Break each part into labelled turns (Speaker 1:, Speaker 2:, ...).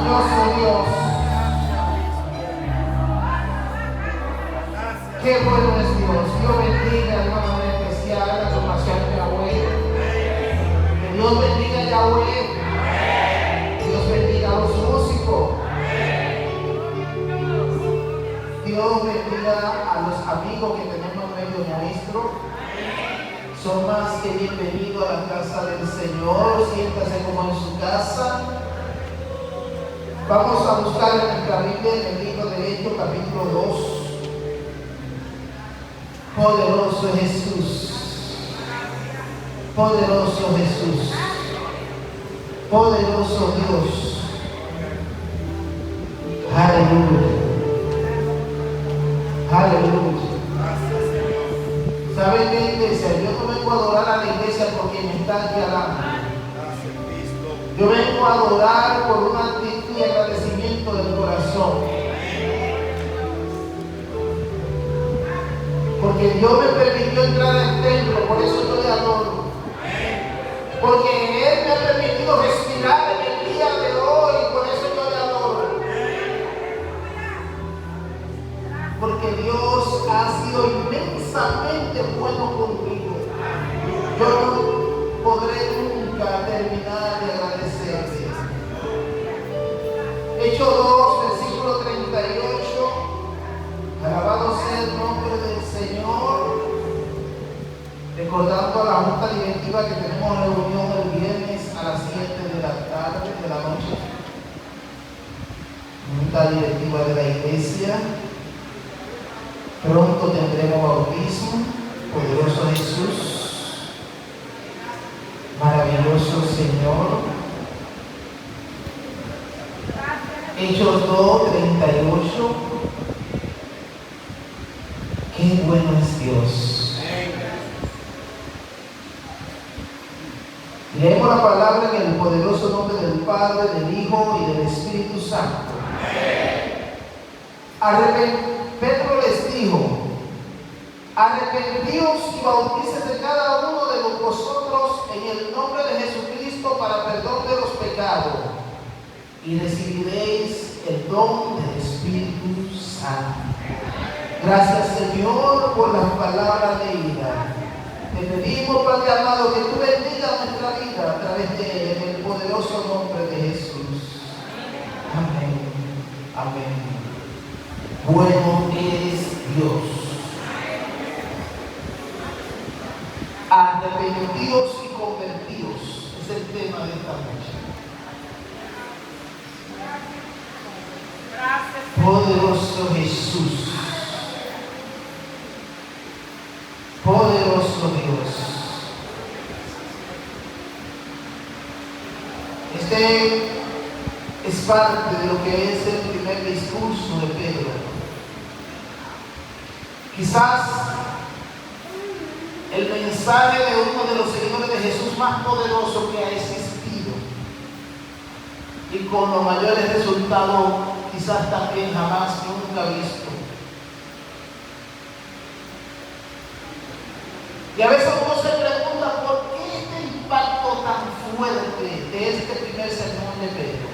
Speaker 1: maravilloso Dios. Qué bueno es Dios. Dios bendiga de una manera especial a la formación de Yahweh. Que Dios bendiga a Yahweh. Dios bendiga a los músicos. Dios bendiga a los amigos que tenemos en medio nuestro. Son más que bienvenidos a la casa del Señor. Siéntase como en su casa. Vamos a buscar en nuestra Biblia en el libro de Hechos, capítulo 2. Poderoso Jesús. Poderoso Jesús. Poderoso Dios. Aleluya. Aleluya. ¿Saben qué, iglesia? Yo no vengo a adorar a la iglesia porque me está aquí alando. Yo vengo a adorar por una actitud y agradecimiento del corazón. Porque Dios me permitió entrar al templo, por eso yo le adoro. Porque Él me ha permitido respirar en el día de hoy, por eso yo le adoro. Porque Dios ha sido inmensamente bueno conmigo. Yo no podré nunca terminar de agradecerle. Hechos 2, versículo 38. Alabado sea el nombre del Señor. Recordando a la junta directiva que tenemos reunión el viernes a las 7 de la tarde de la noche. Junta directiva de la iglesia. Pronto tendremos bautismo. Poderoso Jesús. Maravilloso Señor. Hechos 2, 38. Qué bueno es Dios. Leemos la palabra en el poderoso nombre del Padre, del Hijo y del Espíritu Santo. Pedro les dijo: arrepentíos y bautícese cada uno de vosotros en el nombre de Jesucristo para perdón de los pecados, y recibiréis el don del Espíritu Santo. Gracias, Señor, por las palabras de vida. Te pedimos, Padre amado, que tú bendigas nuestra vida a través de ella, en el poderoso nombre de Jesús. Amén. Amén. Bueno es Dios. Arrepentidos y convertidos es el tema de esta noche. Poderoso Jesús. Poderoso Dios. Este es parte de lo que es el primer discurso de Pedro. Quizás el mensaje de uno de los seguidores de Jesús más poderoso que ha existido, y con los mayores resultados quizás también jamás nunca visto. Y a veces uno se pregunta por qué este impacto tan fuerte de este primer sermón de Pedro.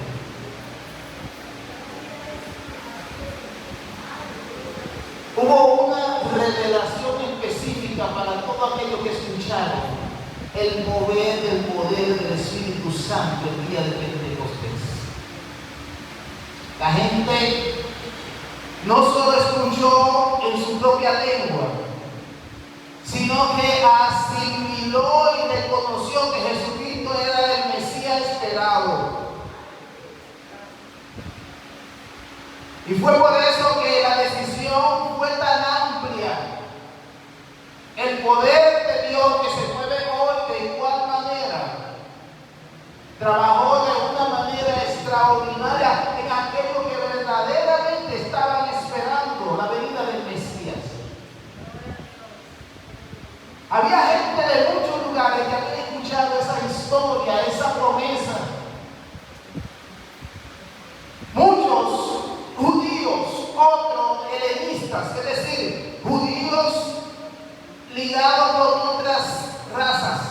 Speaker 1: Hubo una revelación específica para todos aquellos que escucharon el mover del poder del Espíritu Santo el día de Pentecostés. La gente no solo escuchó en su propia lengua, sino que asimiló y reconoció que Jesucristo era el Mesías esperado. Y fue por eso que la decisión fue tan amplia. El poder de Dios que se mueve hoy de igual manera trabajó de una manera extraordinaria en aquellos que verdaderamente estaban esperando la venida del Mesías. Había gente de muchos lugares que habían escuchado esa historia, esa promesa. Muchos judíos, otros helenistas, es decir, judíos ligados con otras razas,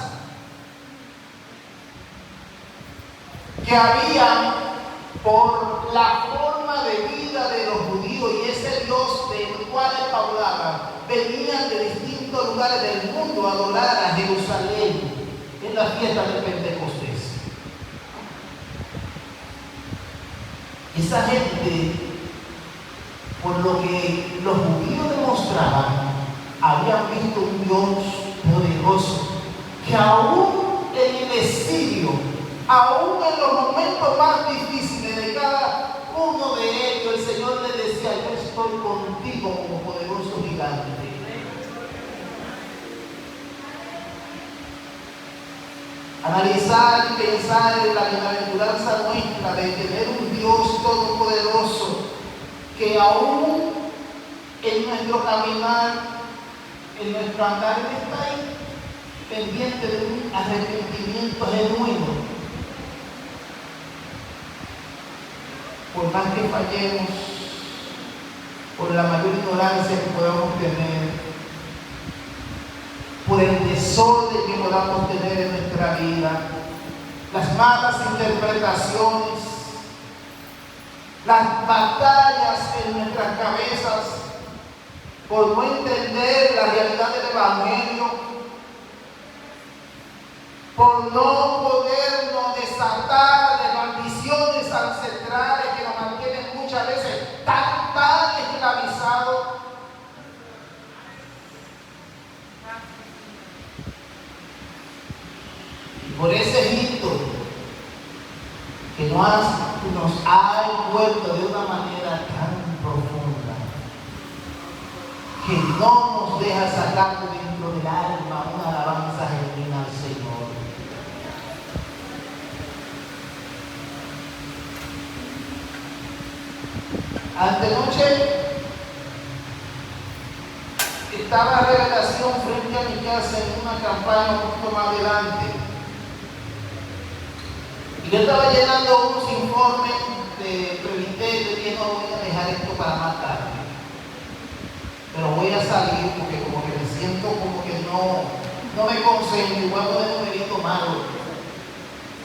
Speaker 1: que habían por la forma de vida de los judíos y ese Dios del cual hablaban, venían de distintos lugares del mundo a adorar a Jerusalén en la fiesta de Pentecostés. Esa gente, por lo que los judíos demostraban, habían visto un Dios poderoso, que aún en el exilio, aún en los momentos más difíciles de cada uno de ellos, el Señor les decía: yo estoy contigo como poderoso gigante. Analizar y pensar en la bienaventuranza nuestra de tener un Dios todopoderoso que aún en nuestro caminar, en nuestro andar, está ahí pendiente de un arrepentimiento genuino. Por más que fallemos, por la mayor ignorancia que podamos tener, por el desorden que podamos tener en nuestra vida, las malas interpretaciones, las batallas en nuestras cabezas, por no entender la realidad del Evangelio, por no podernos desatar de maldiciones ancestrales que nos mantienen muchas veces tan esclavizados. Por ese Egipto que nos ha envuelto de una manera tan profunda, que no nos deja sacar dentro del alma una alabanza genuina al Señor. Antenoche estaba Revelación frente a mi casa en una campaña un poco más adelante. Y yo estaba llenando unos informes de Previté y dije: no voy a dejar esto para más tarde, pero voy a salir porque como que me siento como que no me concentro, igual no me numerito malo,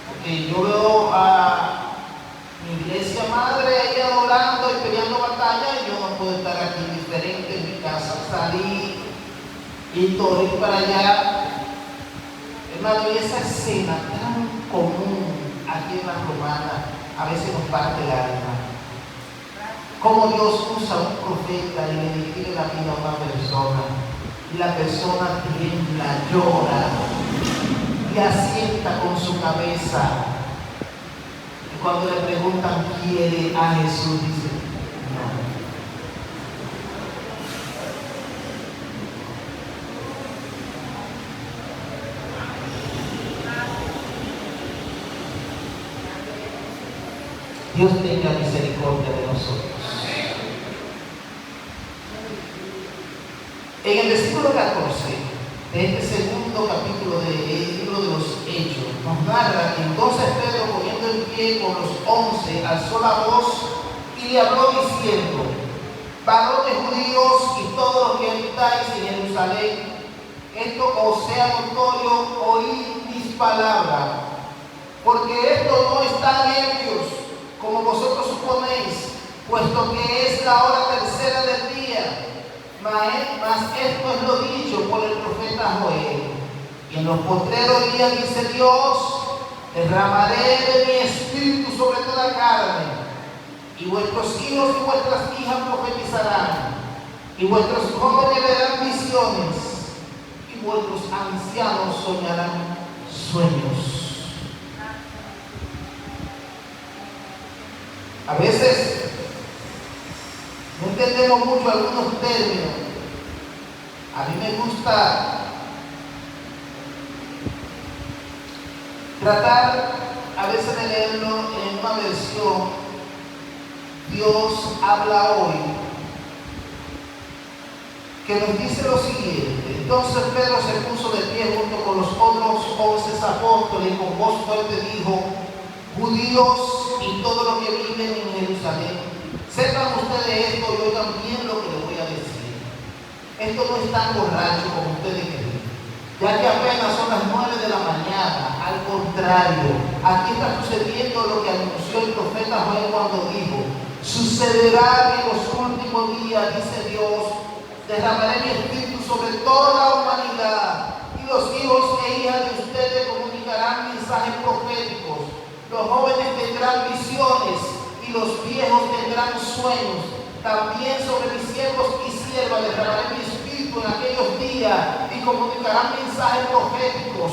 Speaker 1: porque yo veo a mi iglesia madre ahí adorando y peleando batalla, y yo no puedo estar aquí diferente en mi casa. Salí y ir para allá, hermano, y esa escena tan común aquí en la Romana a veces nos parte el alma. Cómo Dios usa un profeta y le dirige la vida a una persona, y la persona tiembla, llora y asienta con su cabeza. Y cuando le preguntan: ¿quiere a Jesús?, dice: no. Dios tenga misericordia de nosotros. En el versículo 14 de este segundo capítulo del libro de los Hechos, nos narra que entonces Pedro, poniendo en pie con los 11, alzó la voz y le habló diciendo: varones judíos y todos los que habitáis en Jerusalén, esto os sea notorio, oíd mis palabras, porque esto no están ebrios, como vosotros suponéis, puesto que es la hora tercera del día. Mas esto es lo dicho por el profeta Joel: y en los postreros días, dice Dios, derramaré de mi espíritu sobre toda carne, y vuestros hijos y vuestras hijas profetizarán, y vuestros jóvenes verán visiones, y vuestros ancianos soñarán sueños. A veces no entendemos mucho algunos términos. A mí me gusta tratar a veces de leerlo en una versión: Dios habla hoy, que nos dice lo siguiente: entonces Pedro se puso de pie junto con los otros 11 apóstoles y con voz fuerte dijo: judíos y todos los que viven en Jerusalén, sepan ustedes esto y oigan bien lo que les voy a decir. Esto no es tan borracho como ustedes creen, ya que apenas son las 9 de la mañana. Al contrario, aquí está sucediendo lo que anunció el profeta fue cuando dijo: sucederá que en los últimos días, dice Dios, derramaré mi espíritu sobre toda la humanidad, y los hijos e hijas de ustedes comunicarán mensajes proféticos. Los jóvenes tendrán visiones y los viejos tendrán sueños. También sobre mis siervos y siervas derramaré mi espíritu en aquellos días y comunicarán mensajes proféticos.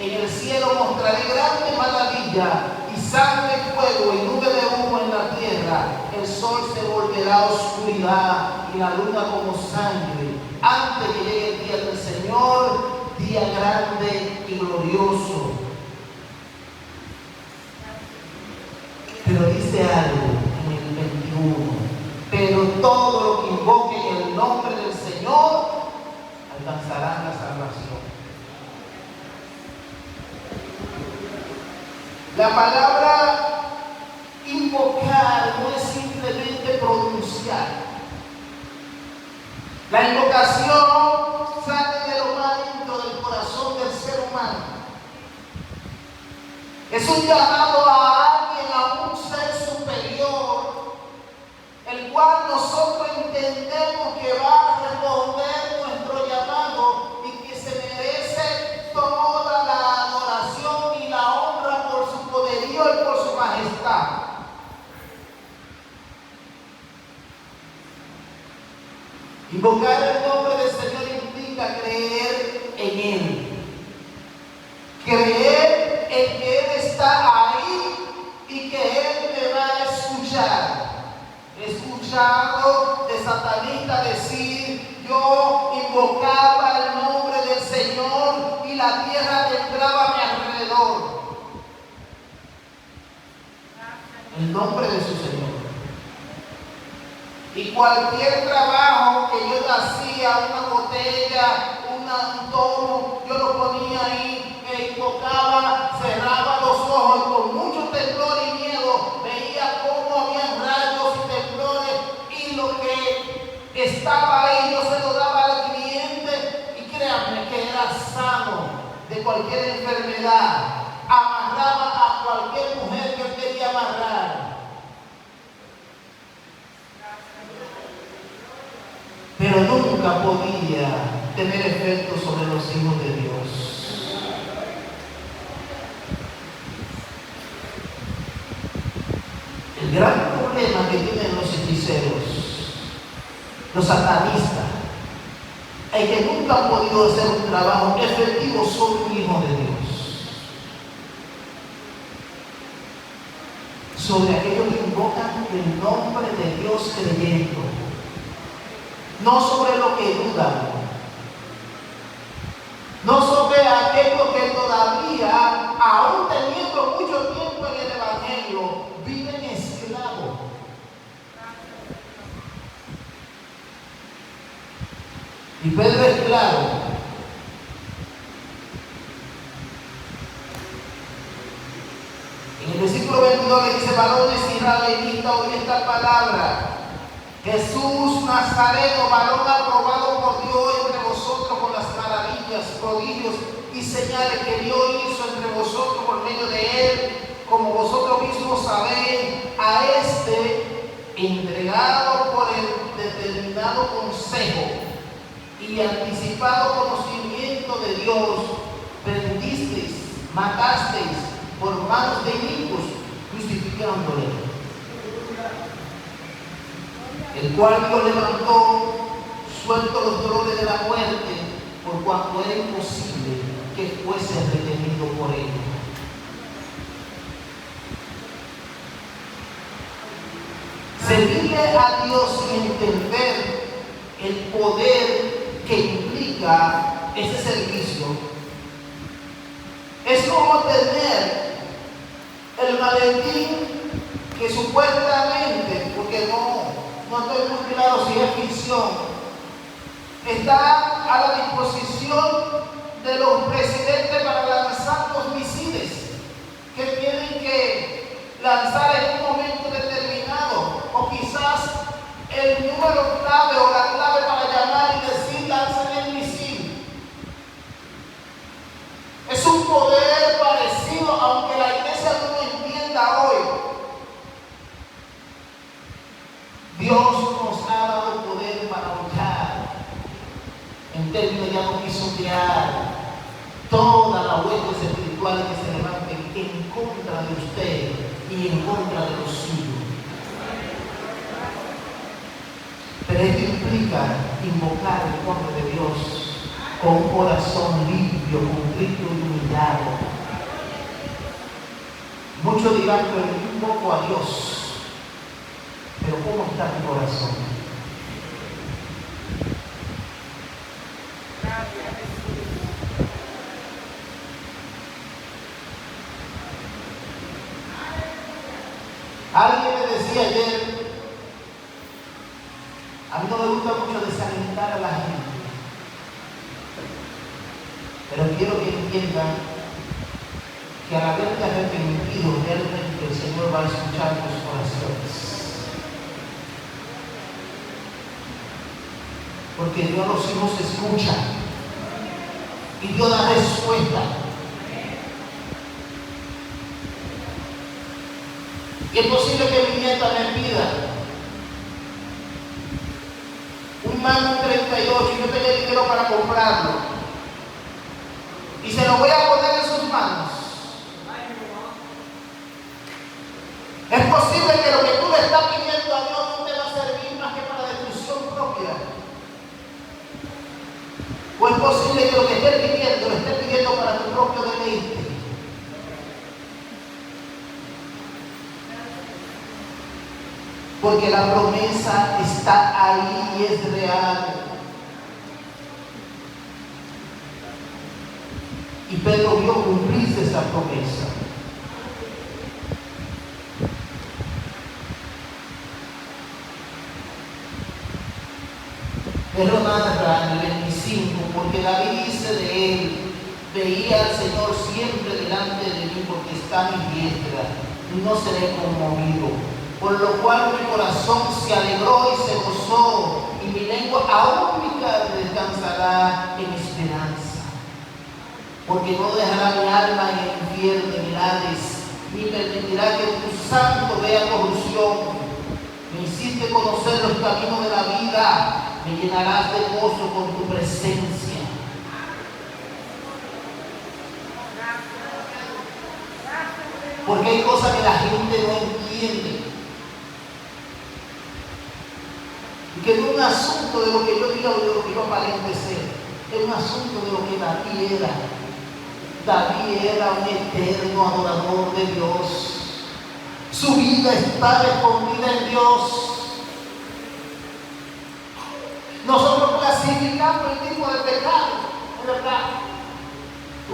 Speaker 1: En el cielo mostraré grande maravilla, y sangre, fuego y nube de humo en la tierra. El sol se volverá oscuridad y la luna como sangre, antes que llegue el día del Señor, día grande y glorioso. Pero dice algo en el 21: pero todo lo que invoque el nombre del Señor alcanzarán la salvación. La palabra invocar no es simplemente pronunciar. La invocación sale de lo más íntimo del corazón del ser humano. Es un llamado a alguien, a un ser superior, el cual nosotros entendemos que va a responder nuestro llamado y que se merece toda la adoración y la honra por su poderío y por su majestad. Invocar el nombre del Señor implica creer en Él. Creer en que Él está ahí y que Él me va a escuchar. He escuchado de satanistas decir: yo invocaba el nombre del Señor y la tierra temblaba a mi alrededor. El nombre de su Señor. Y cualquier trabajo que yo hacía, una botella, un tomo, yo lo ponía ahí, me invocaba, cerraba los ojos y con mucho temblor y miedo veía cómo habían rayos y temblores, y lo que estaba ahí yo se lo daba al cliente, y créanme que era sano de cualquier enfermedad. Amarraba a cualquier mujer que él quería amarrar. Pero nunca podía tener efecto sobre los hijos de Dios. El gran problema que tienen los hechiceros, los satanistas, es que nunca han podido hacer un trabajo efectivo sobre un hijo de Dios. Sobre aquellos que invocan el nombre de Dios creyendo. No sobre lo que dudan, no sobre aquello que todavía, aún teniendo mucho tiempo en el Evangelio, viven esclavos. Y Pedro es claro. En el versículo 22 le dice: varones israelitas, oí esta palabra. Jesús Nazareno, varón aprobado por Dios entre vosotros con las maravillas, prodigios y señales que Dios hizo entre vosotros por medio de Él, como vosotros mismos sabéis, a este entregado por el determinado consejo y anticipado conocimiento de Dios, prendisteis, matasteis por manos de inicuos, crucificándole, el cual Dios levantó, suelto los dolores de la muerte, por cuanto era imposible que fuese retenido por ellos. Servirle a Dios y entender el poder que implica ese servicio es como tener el maletín que supuestamente, porque no estoy muy claro si es ficción, está a la disposición de los presidentes para lanzar los misiles que tienen que lanzar en un momento determinado, o quizás el número clave o la clave para llamar y decir: lancen el misil. Es un poder parecido, aunque la iglesia no lo entienda hoy. Dios nos ha dado poder para luchar. En términos ya no pisotear todas las huestes espirituales que se levanten en contra de usted y en contra de los suyos. Pero esto implica invocar el nombre de Dios con un corazón limpio, contrito y humillado. Muchos dirán que yo invoco a Dios, pero ¿cómo está tu corazón? Alguien me decía ayer, a mí no me gusta mucho desalentar a la gente, pero quiero que entiendan que al haberte arrepentido realmente el Señor va a escuchar tus oraciones. Porque Dios a los hijos escucha y Dios da respuesta. Y es posible que mi nieta me pida un Magnum 38 y yo tenga dinero para comprarlo. Y se lo voy a poner en sus manos. Es posible que lo que tú le estás pidiendo a Dios no te va a servir más que para destrucción propia. O es posible que lo que estés pidiendo lo estés pidiendo para tu propio deleite. Porque la promesa está ahí y es real. Y Pedro vio cumplirse esa promesa. Pero narra en el 25, porque David dice de él: veía al Señor siempre delante de mí, porque está a mi diestra, y no seré conmovido. Por lo cual mi corazón se alegró y se gozó, y mi lengua aún mi carne descansará en esperanza. Porque no dejará mi alma en el infierno, en el Hades, ni permitirá que tu santo vea corrupción. Me hiciste conocer los caminos de la vida, me llenarás de gozo con tu presencia. Porque hay cosas que la gente no entiende. Y que no es un asunto de lo que yo diga o de lo que yo aparente ser. Es un asunto de lo que David era. David era un eterno adorador de Dios. Su vida estaba escondida en Dios. Nosotros clasificamos el tipo de pecado, es verdad.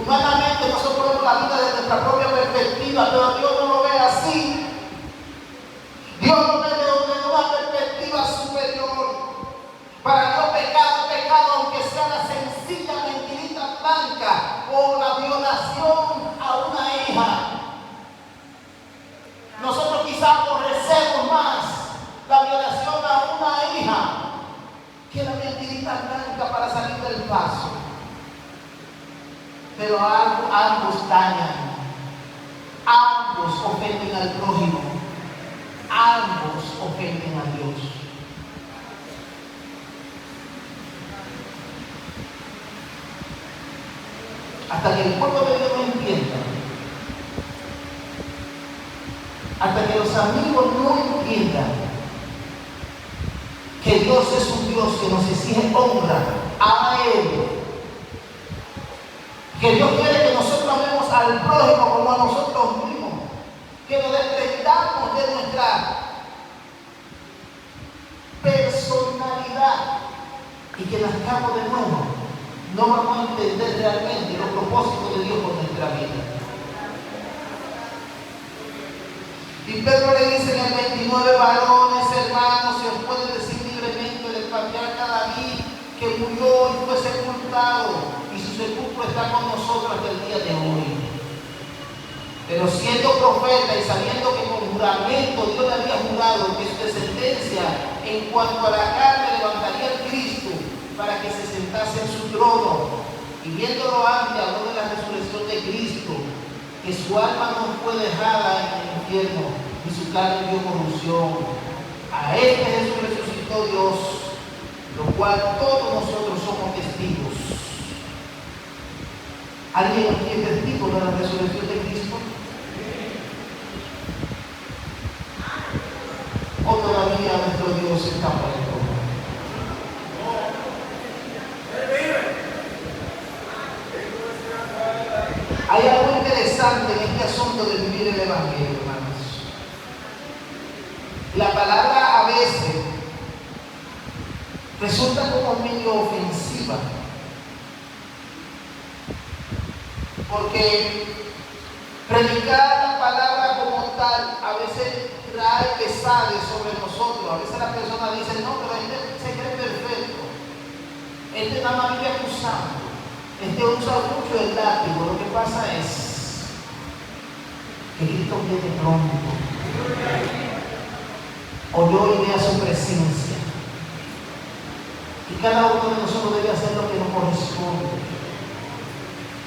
Speaker 1: Humanamente nosotros vemos la vida desde nuestra propia perspectiva, pero Dios no lo ve así. Dios lo ve desde una perspectiva superior. Para Dios pecado, aunque sea la sencilla mentirita blanca o la violación a una hija. Nosotros quizás aborrecemos más la violación a una hija que la mentirita blanca para salir del paso. Pero ambos dañan, ambos ofenden al prójimo, ambos ofenden a Dios. Hasta que el pueblo de Dios no entienda, hasta que los amigos no entiendan que Dios es un Dios que nos exige honra a Él, que Dios quiere que nosotros amemos al prójimo como a nosotros mismos, que nos desprendamos de nuestra personalidad y que nazcamos de nuevo, no vamos a entender realmente los propósitos de Dios con nuestra vida. Y Pedro le dice en el 29, varones, hermanos, si os puede decir libremente del patriarca David, que murió y fue sepultado, y su sepulcro está con nosotros hasta el día de hoy. Pero siendo profeta y sabiendo que con juramento Dios le había jurado que su descendencia en cuanto a la carne levantaría a Cristo para que se sentase en su trono, y viéndolo antes habló de la resurrección de Cristo, que su alma no fue dejada en el infierno, y su carne vio corrupción. A este Jesús resucitó Dios, lo cual todos nosotros somos testigos. ¿Alguien aquí es testigo de la resurrección de Cristo? ¿O todavía nuestro Dios está muerto? Hay algo interesante en este asunto de vivir el Evangelio, hermanos. La palabra a veces resulta como medio ofensiva, porque predicar la palabra como tal a veces trae pesares sobre nosotros. A veces las personas dicen, no, pero este se cree perfecto, este nada más vive acusando, este usa mucho el látigo. Lo que pasa es que Cristo viene pronto, o yo iré a su presencia, y cada uno de nosotros debe hacer lo que nos corresponde.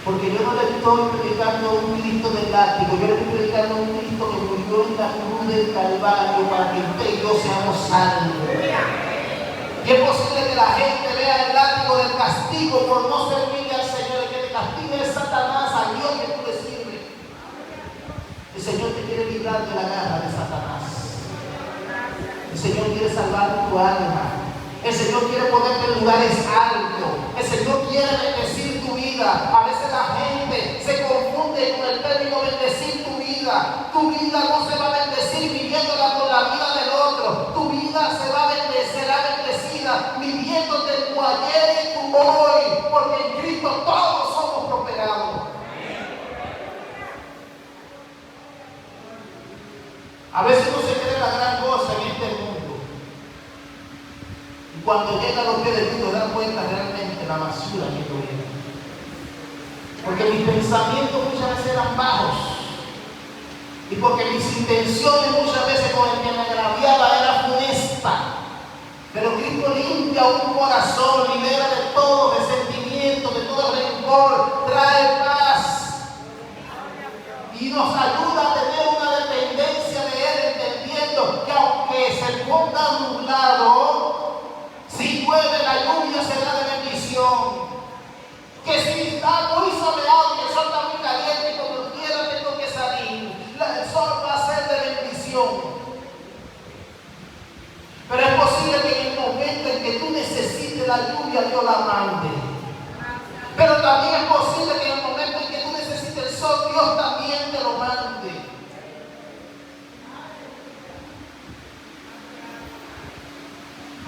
Speaker 1: Porque yo no le estoy predicando un Cristo del látigo, yo le estoy predicando un Cristo que murió en la cruz del Calvario para que usted y yo seamos salvos. Y es posible que la gente vea el látigo del castigo por no servirle al Señor. El que te castiga es Satanás, al Dios que tú le sirves. El Señor te quiere librar de la garra de Satanás. El Señor quiere salvar tu alma. El Señor quiere ponerte en lugares altos. El Señor quiere bendecir tu vida. A veces la gente se confunde con el término bendecir tu vida. Tu vida no se va a bendecir viviéndola con la vida del otro. Tu vida será bendecida viviéndote tu ayer y tu hoy. Porque en Cristo todos somos prosperados. A veces no se cree la gran cosa en este mundo. Cuando llega a los pies de Cristo, dan cuenta realmente la basura que yo era. Porque mis pensamientos muchas veces eran bajos. Y porque mis intenciones muchas veces con el que me agraviaba era funesta. Pero Cristo limpia un corazón, libera de todo resentimiento, de todo rencor, trae paz. Y nos ayuda a tener una dependencia de Él, entendiendo que aunque se ponga nublado, si llueve la lluvia será de bendición. Que si está muy soleado y el sol está muy caliente y como quiera tengo que salir, el sol va a ser de bendición. Pero es posible que en el momento en que tú necesites la lluvia, Dios la mande. Pero también es posible que en el momento en que tú necesites el sol, Dios también te lo mande.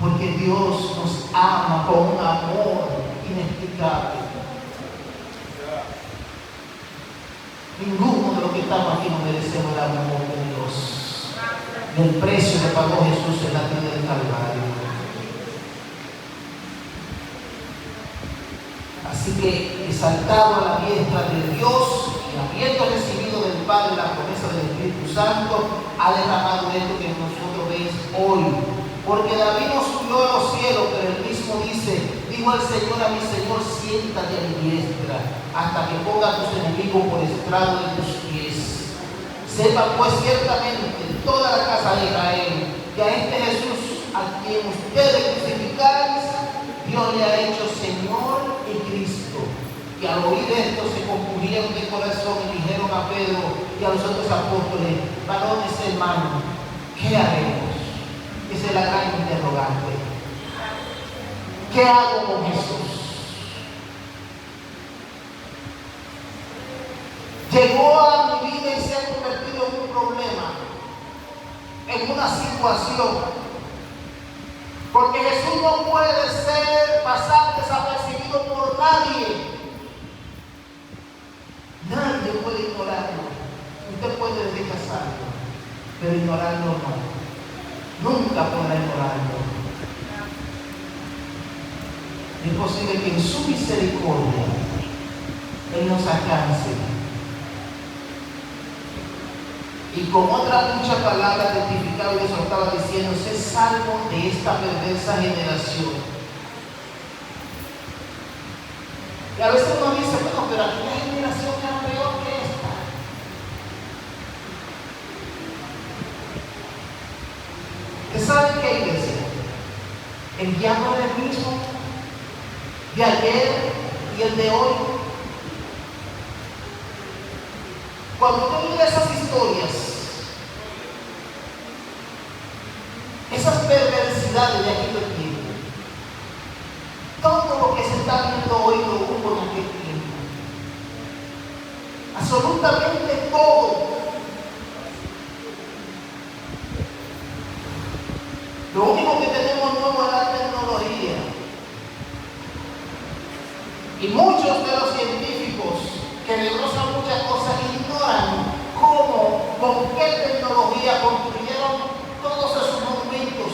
Speaker 1: Porque Dios nos ama con un amor inexplicable. Ninguno de los que estamos aquí no merecemos el amor de Dios. El precio que pagó Jesús en la cruz del Calvario. Así que, exaltado a la diestra de Dios y habiendo recibido del Padre la promesa del Espíritu Santo, ha derramado esto que vosotros veis hoy. Porque David no subió a los cielos, pero él mismo dice, dijo el Señor a mi Señor, siéntate a mi diestra, hasta que ponga a tus enemigos por estrado de tus pies. Sepa pues ciertamente toda la casa de Israel, que a este Jesús, a quien ustedes crucificáis, Dios le ha hecho Señor y Cristo. Y al oír esto se compungieron de corazón y dijeron a Pedro y a los otros apóstoles, varones hermanos, ¿qué haremos? Esa es la gran interrogante. ¿Qué hago con Jesús? Llegó a mi vida y se ha convertido en un problema, en una situación. Porque Jesús no puede pasar desapercibido por nadie. Nadie puede ignorarlo. Usted puede rechazarlo, pero ignorarlo no. Nunca podrá ignorarlo. Es posible que en su misericordia Él nos alcance. Y con otras muchas palabras testificaba y exhortaba diciendo, sé salvo de esta perversa generación. Y a veces uno dice, bueno, pero aquella generación era peor que esta. Saben El diablo es el mismo de ayer y el de hoy. Cuando usted mira esas historias, esas perversidades de aquel tiempo, todo lo que se está viendo hoy lo hubo en aquel tiempo. Absolutamente todo. Lo único que tenemos nuevo es la tecnología. Y muchos de los científicos que desglossan muchas cosas ignoran cómo, con qué tecnología construyeron todos esos monumentos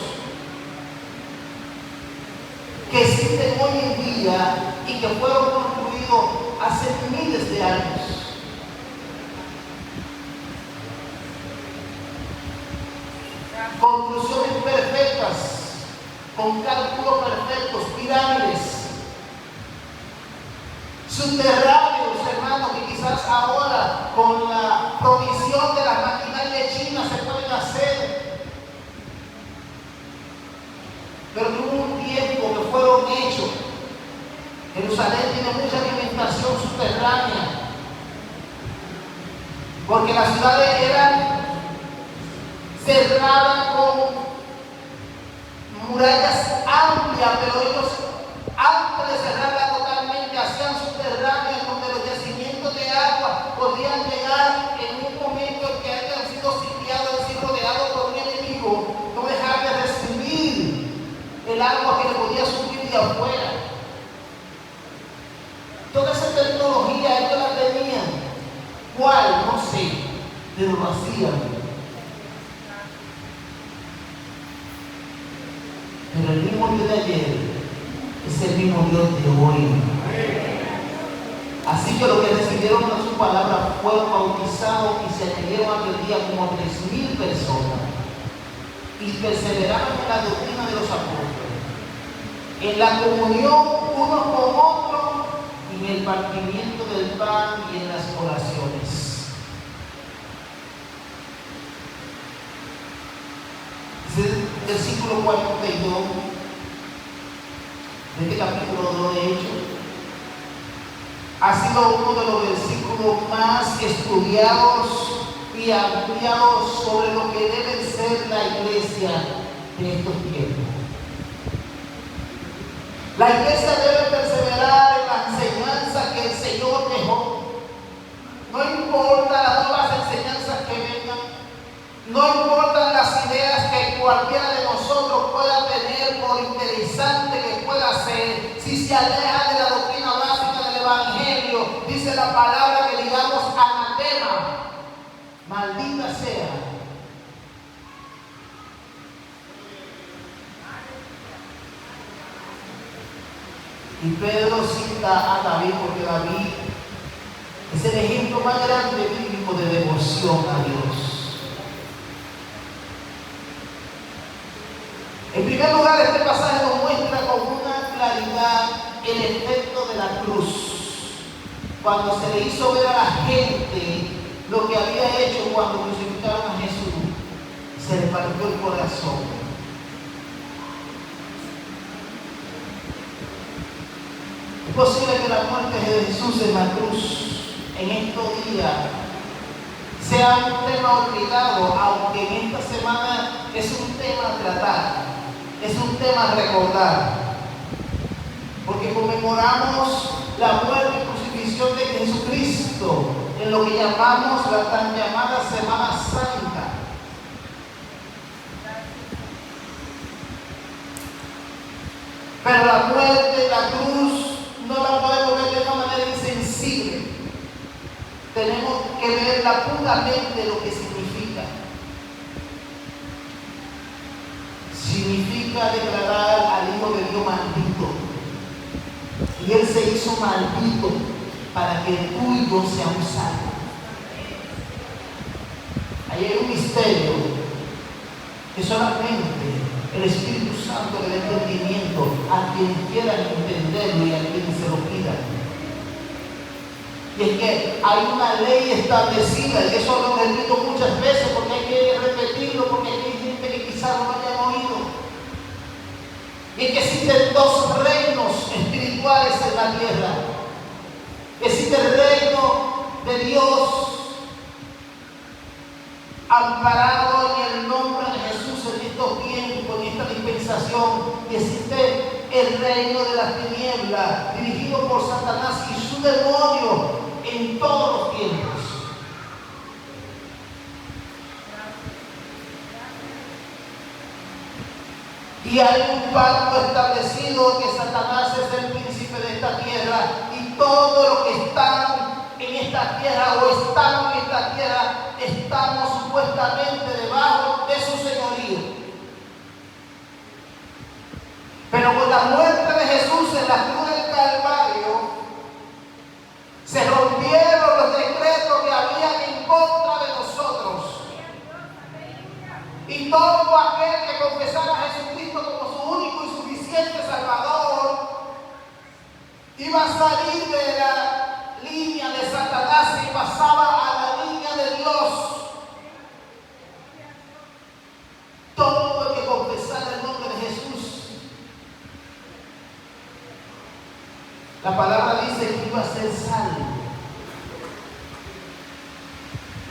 Speaker 1: que existen hoy en día y que fueron construidos hace miles de años. Construcciones perfectas, con cálculos perfectos, pirámides, subterráneos, hermanos, que quizás ahora con la provisión de las maquinarias chinas se pueden hacer. Pero hubo un tiempo que fueron hechos. Jerusalén tiene mucha alimentación subterránea, porque las ciudades eran cerradas con murallas amplias, pero ellos, antes de cerrarla totalmente, hacían subterráneas donde los yacimientos de agua podían llegar en un momento en que hayan sido sitiados, es decir, rodeados por un enemigo, no dejar de recibir el agua que le podía subir de afuera. Toda esa tecnología ellos la tenían. ¿Cuál? No sé, pero lo hacían. Pero el mismo Dios de ayer es el mismo Dios de hoy. Así que los que recibieron su palabra fueron bautizados y se añadieron aquel día como 3,000 personas. Y perseveraron en la doctrina de los apóstoles, en la comunión uno con otro, y en el partimiento del pan y en las oraciones. Versículo 42 de este capítulo 2 de Hechos ha sido uno de los versículos más estudiados y ampliados sobre lo que debe ser la iglesia de estos tiempos. La iglesia debe perseverar en la enseñanza que el Señor dejó. No importa las nuevas enseñanzas que vengan, no importan las ideas que cualquiera de nosotros pueda tener, por interesante que pueda ser, si se aleja de la doctrina básica del Evangelio, dice la palabra que digamos anatema, maldita sea. Y Pedro cita a David porque David es el ejemplo más grande bíblico de devoción a Dios. En primer lugar, este pasaje nos muestra con una claridad el efecto de la cruz. Cuando se le hizo ver a la gente lo que había hecho cuando crucificaron a Jesús, se le partió el corazón. Es posible que la muerte de Jesús en la cruz en estos días sea un tema olvidado, aunque en esta semana es un tema a tratar. Es un tema a recordar, porque conmemoramos la muerte y crucifixión de Jesucristo en lo que llamamos la tan llamada Semana Santa. Pero la muerte, la cruz, no la podemos ver de una manera insensible. Tenemos que verla puramente lo que significa. Significa declarar al Hijo de Dios maldito. Y Él se hizo maldito para que tú y yo seamos salvos. Ahí hay un misterio que solamente el Espíritu Santo le da entendimiento a quien quiera entenderlo y a quien se lo pida. Y es que hay una ley establecida, y eso lo repito muchas veces porque hay que repetirlo, porque hay gente que quizás no lo hayan oído. Y es que dos reinos espirituales en la tierra. Existe el reino de Dios amparado en el nombre de Jesús en estos tiempos, en esta dispensación, y existe el reino de las tinieblas dirigido por Satanás y su demonio en todos los tiempos. Y hay un pacto establecido que Satanás es el príncipe de esta tierra y todo lo que están en esta tierra o estamos en esta tierra estamos supuestamente debajo de su señorío. Pero con la muerte de Jesús en la cruz del Calvario se rompieron los decretos que había en contra de nosotros. Y todo aquel que confesara a Jesucristo como su único y suficiente Salvador iba a salir de la línea de Satanás y pasaba a la línea de Dios. Todo el que confesara el nombre de Jesús, la palabra dice que iba a ser salvo.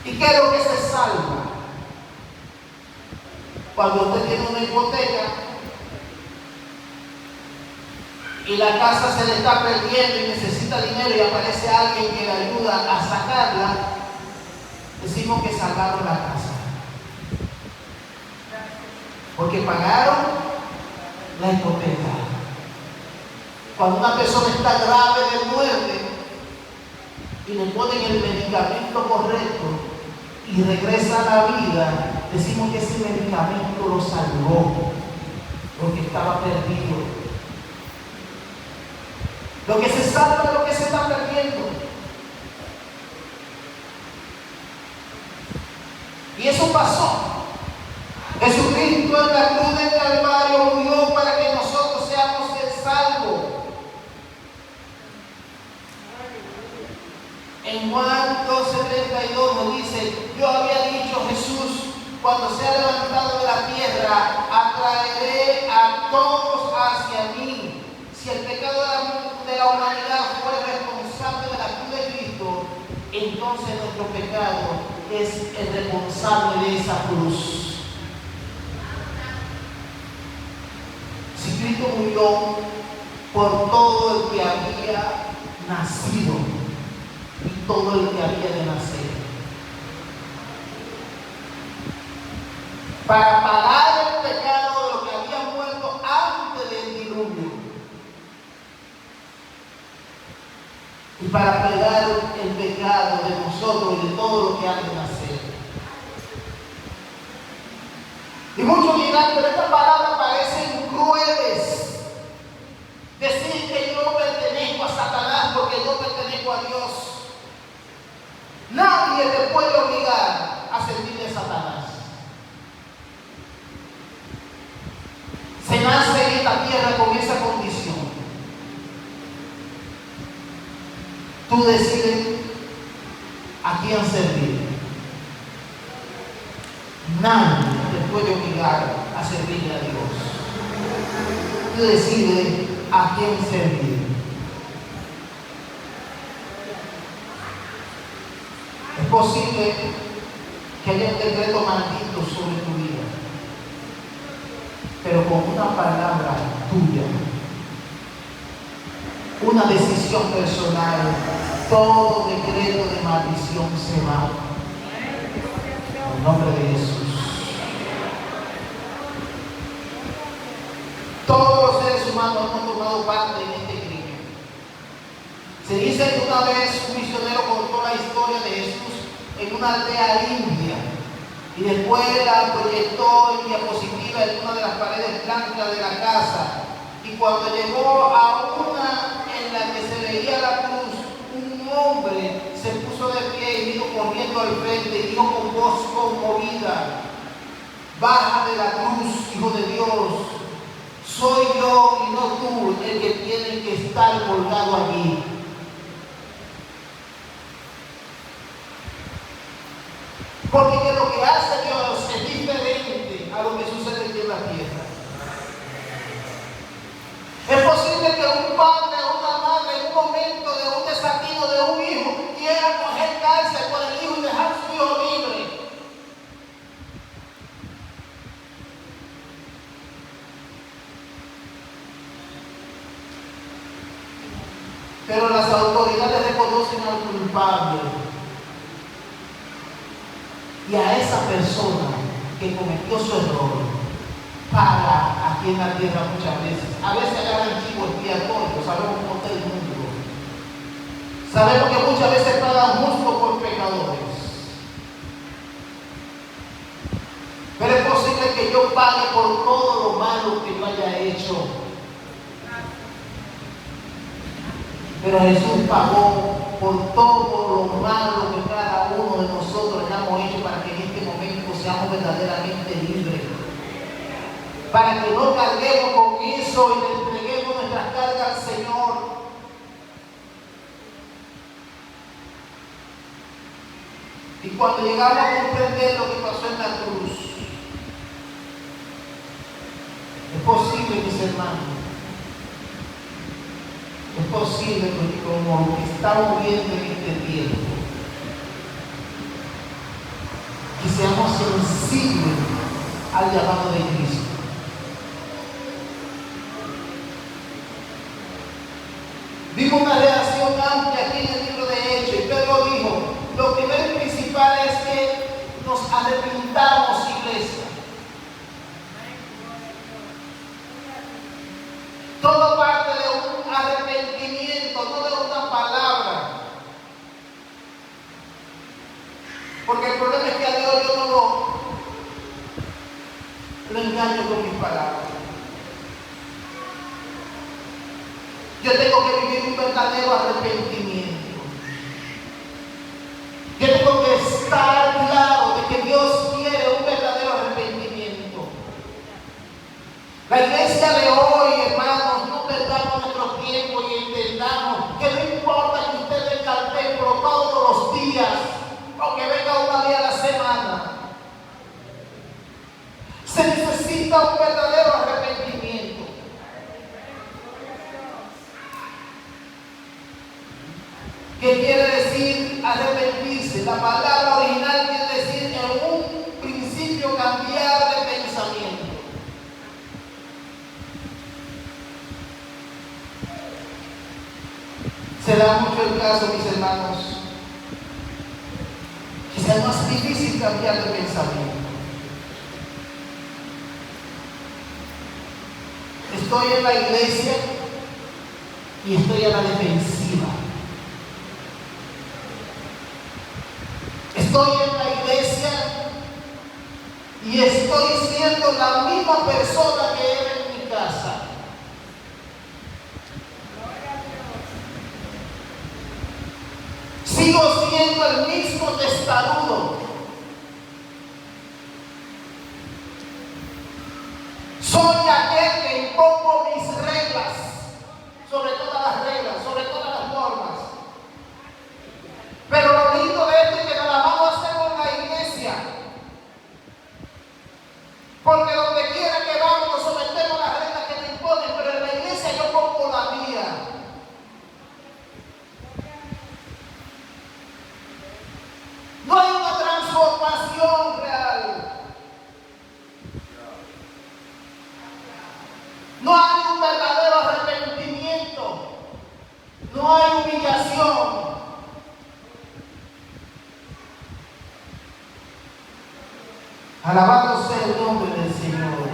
Speaker 1: ¿Y qué es lo que se salva? Cuando usted tiene una hipoteca y la casa se le está perdiendo y necesita dinero y aparece alguien que le ayuda a sacarla, decimos que salvaron la casa. Porque pagaron la hipoteca. Cuando una persona está grave de muerte y le ponen el medicamento correcto y regresa a la vida, decimos que ese medicamento lo salvó porque estaba perdido. Lo que se salva es lo que se está perdiendo. Y eso pasó. Jesucristo en la cruz del Calvario murió para que nosotros seamos salvos. En Juan 12:32 nos dice: yo había dicho, Jesús, cuando sea levantado de la tierra, atraeré a todos hacia mí. Si el pecado de la humanidad fue responsable de la cruz de Cristo, entonces nuestro pecado es el responsable de esa cruz. Si Cristo murió por todo el que había nacido y todo el que había de nacer, para pagar el pecado de los que habían muerto antes del diluvio y para pagar el pecado de nosotros y de todo lo que han de nacer. Y muchos dirán, pero estas palabras parecen crueles. Decir que yo pertenezco a Satanás porque yo pertenezco a Dios. Nadie te puede obligar a servirle a Satanás. Se nace en esta tierra con esa condición. Tú decides a quién servir. Nadie te puede obligar a servirle a Dios. Tú decides a quién servir. Es posible que haya un decreto maldito sobre tu vida, pero con una palabra tuya, una decisión personal, todo decreto de maldición se va. En el nombre de Jesús. Todos los seres humanos hemos tomado parte en este crimen. Se dice que una vez un misionero contó la historia de Jesús en una aldea india y después la proyectó en diapositiva en una de las paredes blancas de la casa, y cuando llegó a una en la que se veía la cruz, un hombre se puso de pie y vino corriendo al frente y dijo con voz conmovida: baja de la cruz, Hijo de Dios, soy yo y no tú el que tiene que estar colgado allí. Porque lo que hace Dios es diferente a lo que sucede aquí en la tierra. Es pero las autoridades reconocen al culpable. Y a esa persona que cometió su error paga aquí en la tierra muchas veces. A veces agarran chivo expiatorio, sabemos cómo está el mundo. Sabemos que muchas veces pagan justo por pecadores. Pero es posible que yo pague por todo lo malo que yo haya hecho. Pero Jesús pagó por todo lo malo que cada uno de nosotros hayamos hecho para que en este momento seamos verdaderamente libres. Para que no carguemos con eso y le entreguemos nuestras cargas al Señor. Y cuando llegamos a comprender lo que pasó en la cruz, es posible, mis hermanos, es posible que como lo que estamos viendo en este tiempo, que seamos sensibles al llamado de Cristo. Vimos una reacción amplia aquí en el libro de Hechos y Pedro dijo, lo primero y principal es que nos arrepintamos, iglesia. Todo parte de un arrepentimiento, no de una palabra. Porque el problema es que a Dios yo no lo engaño con mis palabras. Yo tengo que vivir un verdadero arrepentimiento. Yo tengo que estar claro de que Dios quiere un verdadero arrepentimiento. La iglesia de hoy, hermanos, no perdamos nuestro tiempo y entendamos que no importa que usted venga al templo todos los días o que venga una día a la semana. Se necesita un verdadero arrepentimiento. ¿Qué quiere decir arrepentirse? La palabra original quiere decir en un principio cambiar de pensamiento. Se da mucho el caso, mis hermanos, que sea más difícil cambiar de pensamiento. Estoy en la iglesia y estoy a la defensiva. Estoy en la iglesia y estoy siendo la misma persona que era en mi casa. Sigo siendo el mismo testarudo. Soy aquel que impongo mis reglas, sobre todas las reglas, sobre todas las normas. Pero lo lindo de esto es que nos la vamos a hacer con la iglesia. Porque donde quiera que vamos nos sometemos a las reglas que nos imponen, pero en la iglesia yo pongo la mía. No hay una transformación real. No hay un verdadero arrepentimiento. No hay humillación. Alabado sea el nombre del Señor.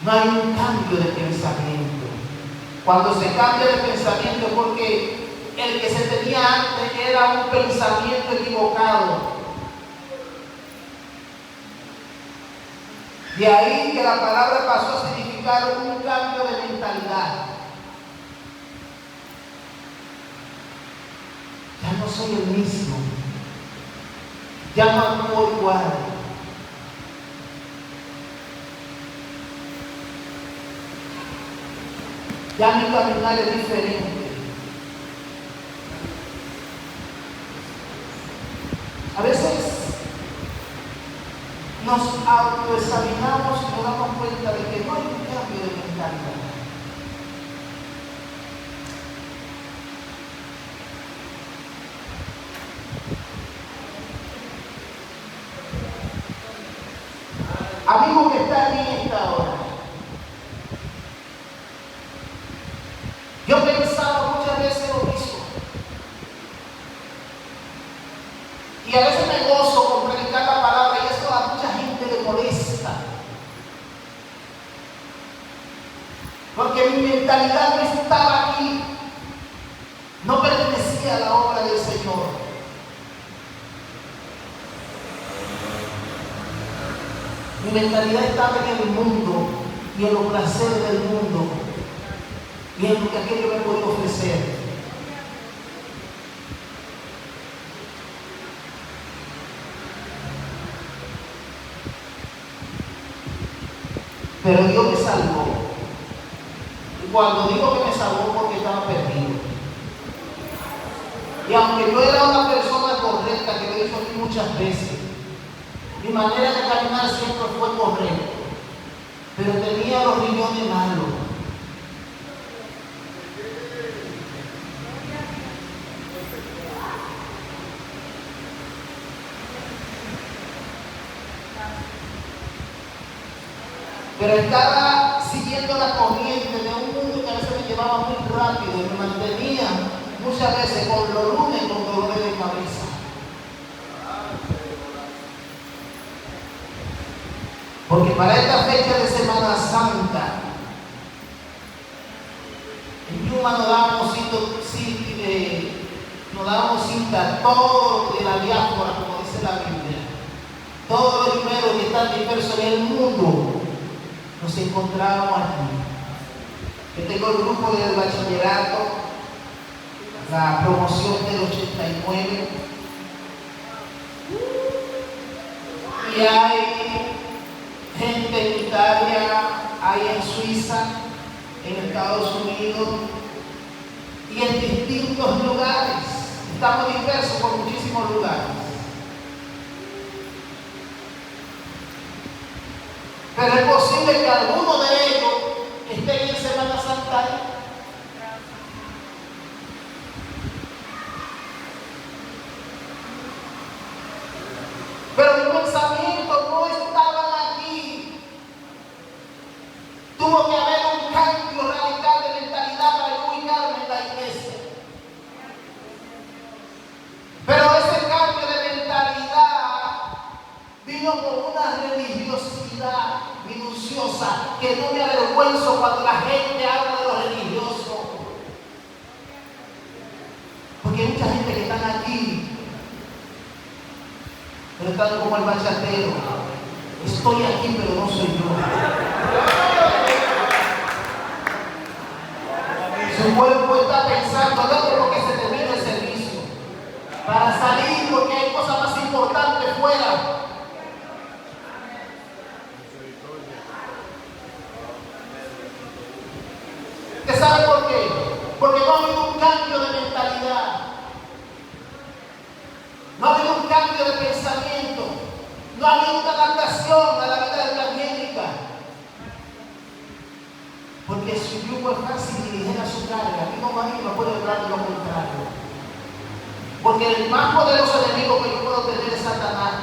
Speaker 1: No hay un cambio de pensamiento. Cuando se cambia de pensamiento es porque el que se tenía antes era un pensamiento equivocado. De ahí que la palabra pasó a significar un cambio de mentalidad. Ya no soy el mismo. Ya no actúo igual. Ya mi caminar es diferente. A veces nos autoexaminamos y nos damos cuenta de que no hay un cambio de mentalidad. Amigo que está aquí en esta hora, mi mentalidad no estaba aquí, no pertenecía a la obra del Señor. Mi mentalidad estaba en el mundo y en los placeres del mundo y en lo que aquello me podía ofrecer. Pero Dios me salvó. Y cuando digo que me salvó, porque estaba perdido. Y aunque yo era una persona correcta, que lo he dicho aquí muchas veces, mi manera de caminar siempre fue correcta, pero tenía los riñones malos. Pero estaba siguiendo la corriente de un mundo que a veces me llevaba muy rápido y me mantenía muchas veces con los lunes con dolores de cabeza. Porque para esta fecha de Semana Santa, en Yuma nos dábamos cita todo de la diáspora, como dice la Biblia. Todos los primeros que están dispersos en el mundo, nos encontramos aquí. Yo tengo el grupo del bachillerato, la promoción del 89, y hay gente en Italia, hay en Suiza, en Estados Unidos y en distintos lugares. Estamos dispersos por muchísimos lugares. Pero es posible que alguno de ellos esté en Semana Santa. Pero mi pensamiento no estaba aquí. Tuvo que haber un cambio radical de mentalidad para yo ubicarme en la iglesia. Pero ese cambio de mentalidad vino con una religiosidad minuciosa que no me avergüenzo cuando la gente habla de lo religioso. Porque hay mucha gente que están aquí, pero están como el bachatero. Estoy aquí, pero no soy yo. Su cuerpo está pensando, no porque se termine el servicio, para salir porque hay cosas más importantes fuera. ¿Usted sabe por qué? Porque no ha habido un cambio de mentalidad. No ha habido un cambio de pensamiento. No ha habido una adaptación a la vida evangélica. Porque su yugo es fácil y ligera su carga. Aquí no puede hablar de lo contrario. Porque el más poderoso enemigo que yo puedo tener es Satanás.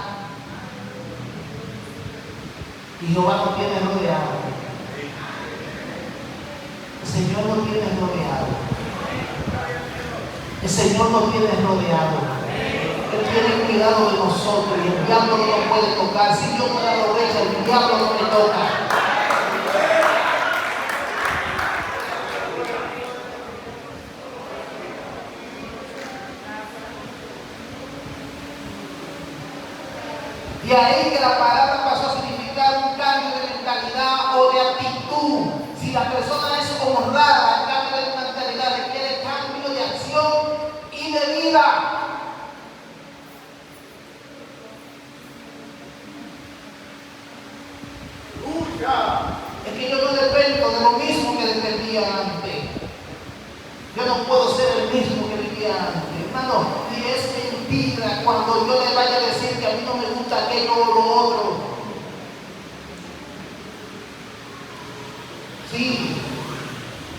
Speaker 1: Y Jehová no tiene rodeado. El Señor no tiene rodeado. El Señor no tiene rodeado. Él tiene cuidado de nosotros y el diablo no nos puede tocar. Si Dios me da la oreja, el diablo no me toca. Y ahí que la palabra pasó a significar un cambio de mentalidad o de actitud. Si la persona es honrada, el cambio de mentalidad requiere cambio de acción y de vida. Es que yo no dependo de lo mismo que dependía antes. Yo no puedo ser el mismo que vivía antes. Hermano, y es mentira cuando yo le vaya a decir que a mí no me gusta aquello o lo otro. Sí,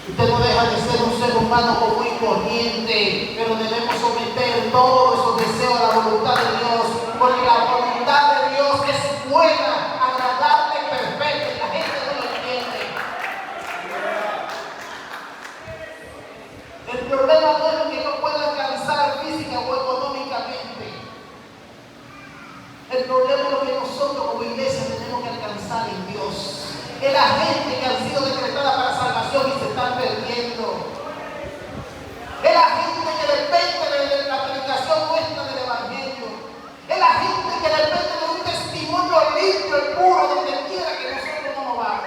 Speaker 1: usted no deja de ser un ser humano común y corriente, pero debemos someter todos esos deseos a la voluntad de Dios, porque la voluntad de Dios es buena, agradable y perfecta, y la gente no lo entiende. El problema no es lo que no pueda alcanzar física o económicamente. El problema es lo que nosotros como iglesia tenemos que alcanzar en Dios. Es la gente que ha sido decretada para salvación. salvación y se están perdiendo. Es la gente que depende de la predicación nuestra del Evangelio. Es la gente que depende de un testimonio limpio y puro donde quiera que nosotros no nos vamos.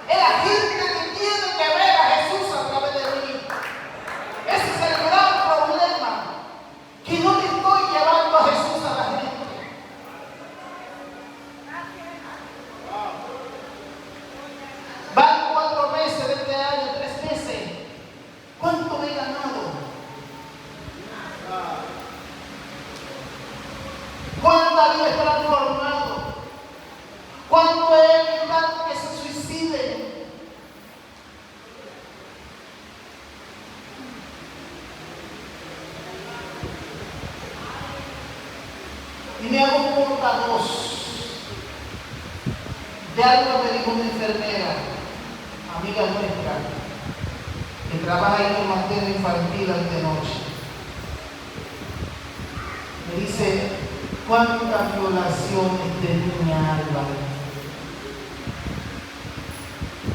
Speaker 1: Es la gente que tiene que ver a Jesús a través de mí. Ese es el gran problema, que no le estoy llevando a Jesús a la gente. Van 4 meses de este año, 3 meses. ¿Cuánto me he ganado? ¿Cuánta vida he transformado? ¿Cuánto he evitado que se suiciden? Y me hago portavoz de algo que me dijo una enfermera, amiga nuestra, que trabaja en el materno infantil antenoche. Me dice, ¿cuántas violaciones de niña Álvaro?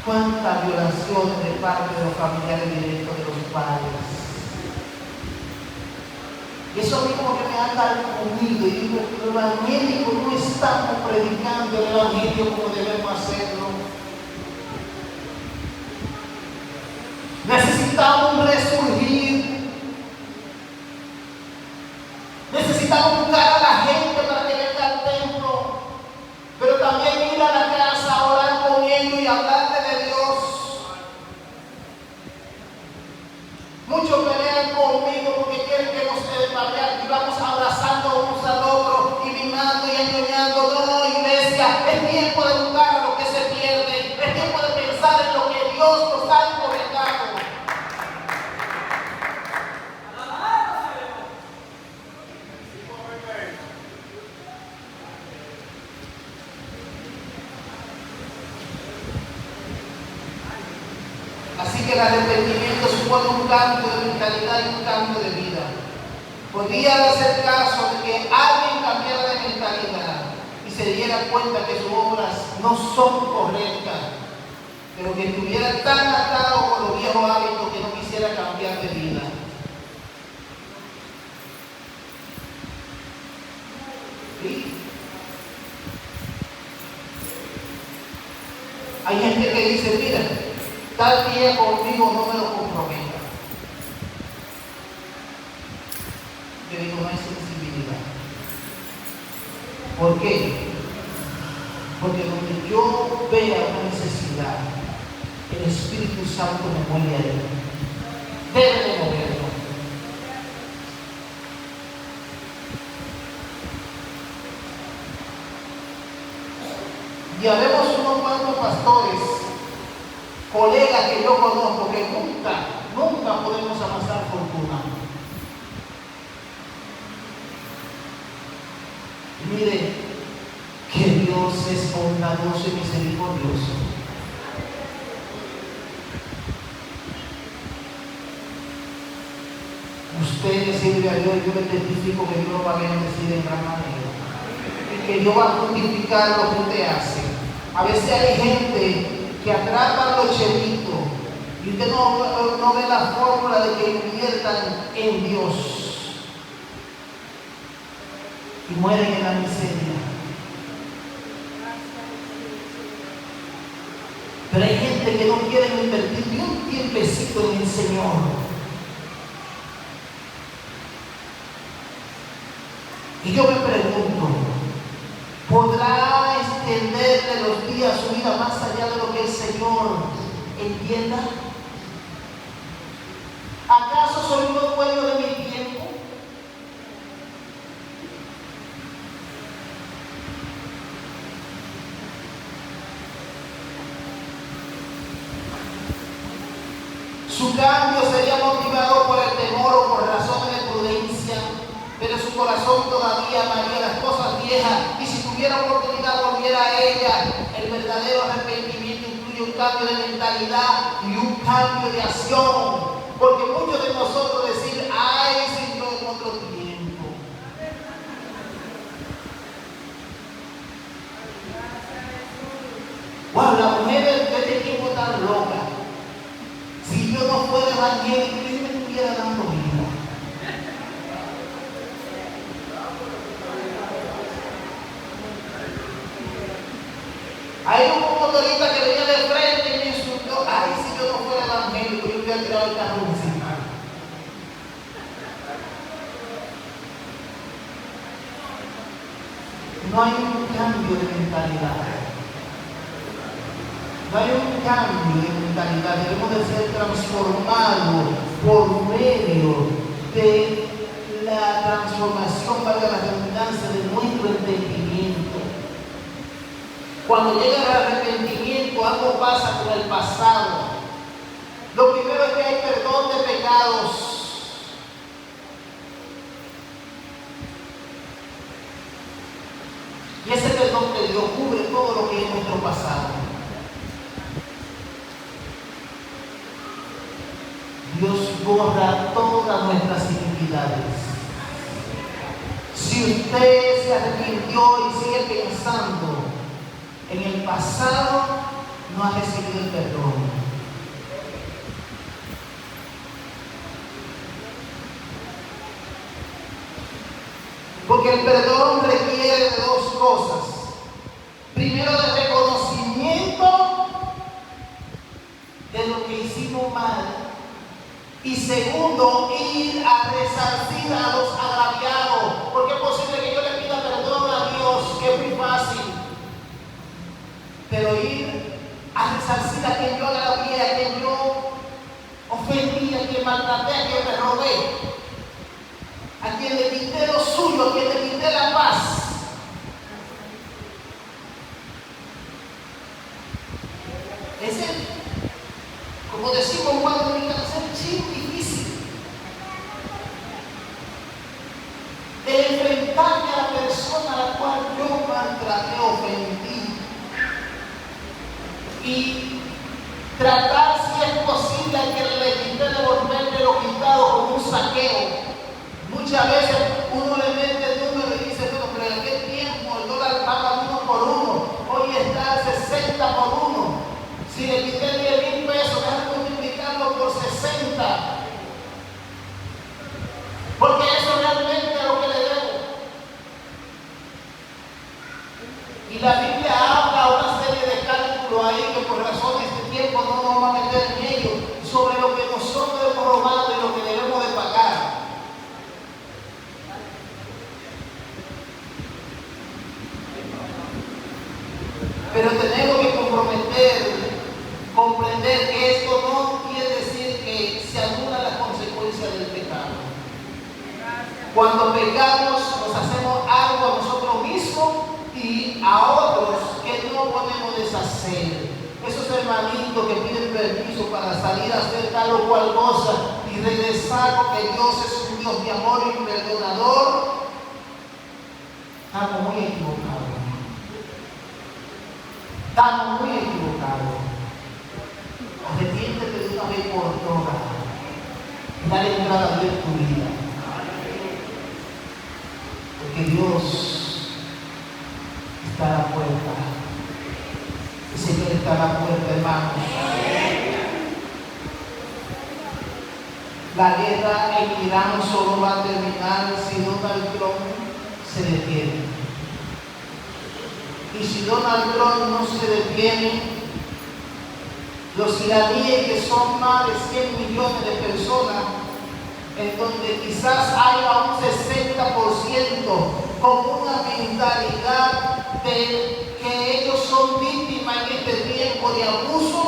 Speaker 1: ¿Cuántas violaciones de parte de los familiares directos de los padres? Y eso a mí como que me anda conmigo y digo, los evangélicos no estamos predicando el evangelio como debemos hacerlo. Necesitamos resurgir. Necesitamos buscar a la gente para que venga al templo, pero también ir a la casa a orar con ellos y hablarle de Dios. Muchos pelean conmigo porque quieren que nos vamos abrazando unos al otro y mimando y añoñando. No, iglesia, es tiempo de buscar a lo que se pierde, es tiempo de pensar en lo que Dios nos ha encomendado. Así que el arrepentimiento supone un cambio de mentalidad y un cambio de vida. Podría darse el caso de que alguien cambiara de mentalidad y se diera cuenta que sus obras no son correctas, pero que estuviera tan atado con los viejos hábitos que no quisiera cambiar de vida. ¿Sí? Hay gente que dice, mira, tal día conmigo no me lo comprometa. Yo digo, no hay sensibilidad. ¿Por qué? Porque donde yo vea una necesidad, el Espíritu Santo me mueve ahí. Debe de moverlo. Ya vemos unos cuantos pastores, colegas que yo conozco, que nunca podemos amasar fortuna. Y mire, que Dios es bondadoso y misericordioso. Usted le sirve a Dios y yo le testifico que Dios lo va a bendecir en gran manera. Y que Dios va a justificar lo que usted hace. A veces hay gente que atrapa los chelitos y usted no ve la fórmula de que inviertan en Dios y mueren en la miseria. Pero hay gente que no quiere invertir ni un tiempecito en el Señor. Y yo me pregunto, ¿podrá extenderle los días a su vida más allá de lo que el Señor entienda? ¿Acaso soy yo dueño de mi tiempo? Su cambio sería motivado por el temor o por razones de prudencia, pero su corazón todavía amaría las cosas viejas y si tuviera oportunidad volviera a ella. El verdadero arrepentimiento incluye un cambio de mentalidad y un cambio de acción, porque muchos de nosotros decir, ay Señor, en otro tiempo. Wow, la mujer de este tiempo tan loca. yo no fuera evangélico, yo me estuviera dando vida. Hay un motorista que venía de frente y me insultó. Ay, si yo no fuera evangélico, yo hubiera tirado el carro encima. No hay un cambio de mentalidad. No hay un cambio de mentalidad. Debemos de ser transformados por medio de la transformación, valga la redundancia, de nuestro entendimiento. Cuando llega el arrepentimiento, algo pasa con el pasado. Lo primero es que hay perdón de pecados. Y ese perdón de Dios cubre todo lo que es nuestro pasado. Dios borra todas nuestras iniquidades. Si usted se arrepintió y sigue pensando en el pasado, no ha recibido el perdón. Porque el perdón requiere de dos cosas. Primero, de reconocimiento de lo que hicimos mal. Y segundo, ir a resarcir a los agraviados. Porque es posible que yo le pida perdón a Dios, que es muy fácil. Pero ir a resarcir a quien yo agravié, a quien yo ofendí, a quien maltraté, a quien me robé, a quien le quité lo suyo, a quien le quité la paz. Ese, como decimos en Juan Dominicano, es el chin difícil. El enfrentarme a la persona a la cual yo maltraté, ofendí. Y tratar, si es posible, a que le quité devolverle lo quitado como un saqueo. Muchas veces uno le mete el número y dice, bueno, pero en aquel tiempo el dólar paga 1 por 1, hoy está a 60 por 1. Si le quité 10,000 pesos, déjame multiplicarlo por 60. Porque eso realmente es lo que le debo. Y la Biblia habla una serie de cálculos ahí que por razones de tiempo no nos vamos a meter en ellos, sobre lo que nosotros hemos robado y lo que debemos de pagar. Pero tenemos que comprender que esto no quiere decir que se anulan las consecuencias del pecado. Cuando pecamos, nos hacemos algo a nosotros mismos y a otros que no podemos deshacer. Esos hermanitos que piden permiso para salir a hacer tal o cual cosa y regresar porque Dios es un Dios de amor y perdonador, estamos muy equivocados. Estamos muy equivocados. Arrepiéntete de una vez por todas. Dale entrada a Dios en tu vida. Porque Dios está a la puerta. El Señor está a la puerta, hermanos. La guerra en Irán solo va a terminar si Donald Trump se detiene. Y si Donald Trump no se detiene, los iraníes, que son más de 100 millones de personas, en donde quizás haya un 60% con una mentalidad de que ellos son víctimas en este tiempo de abuso,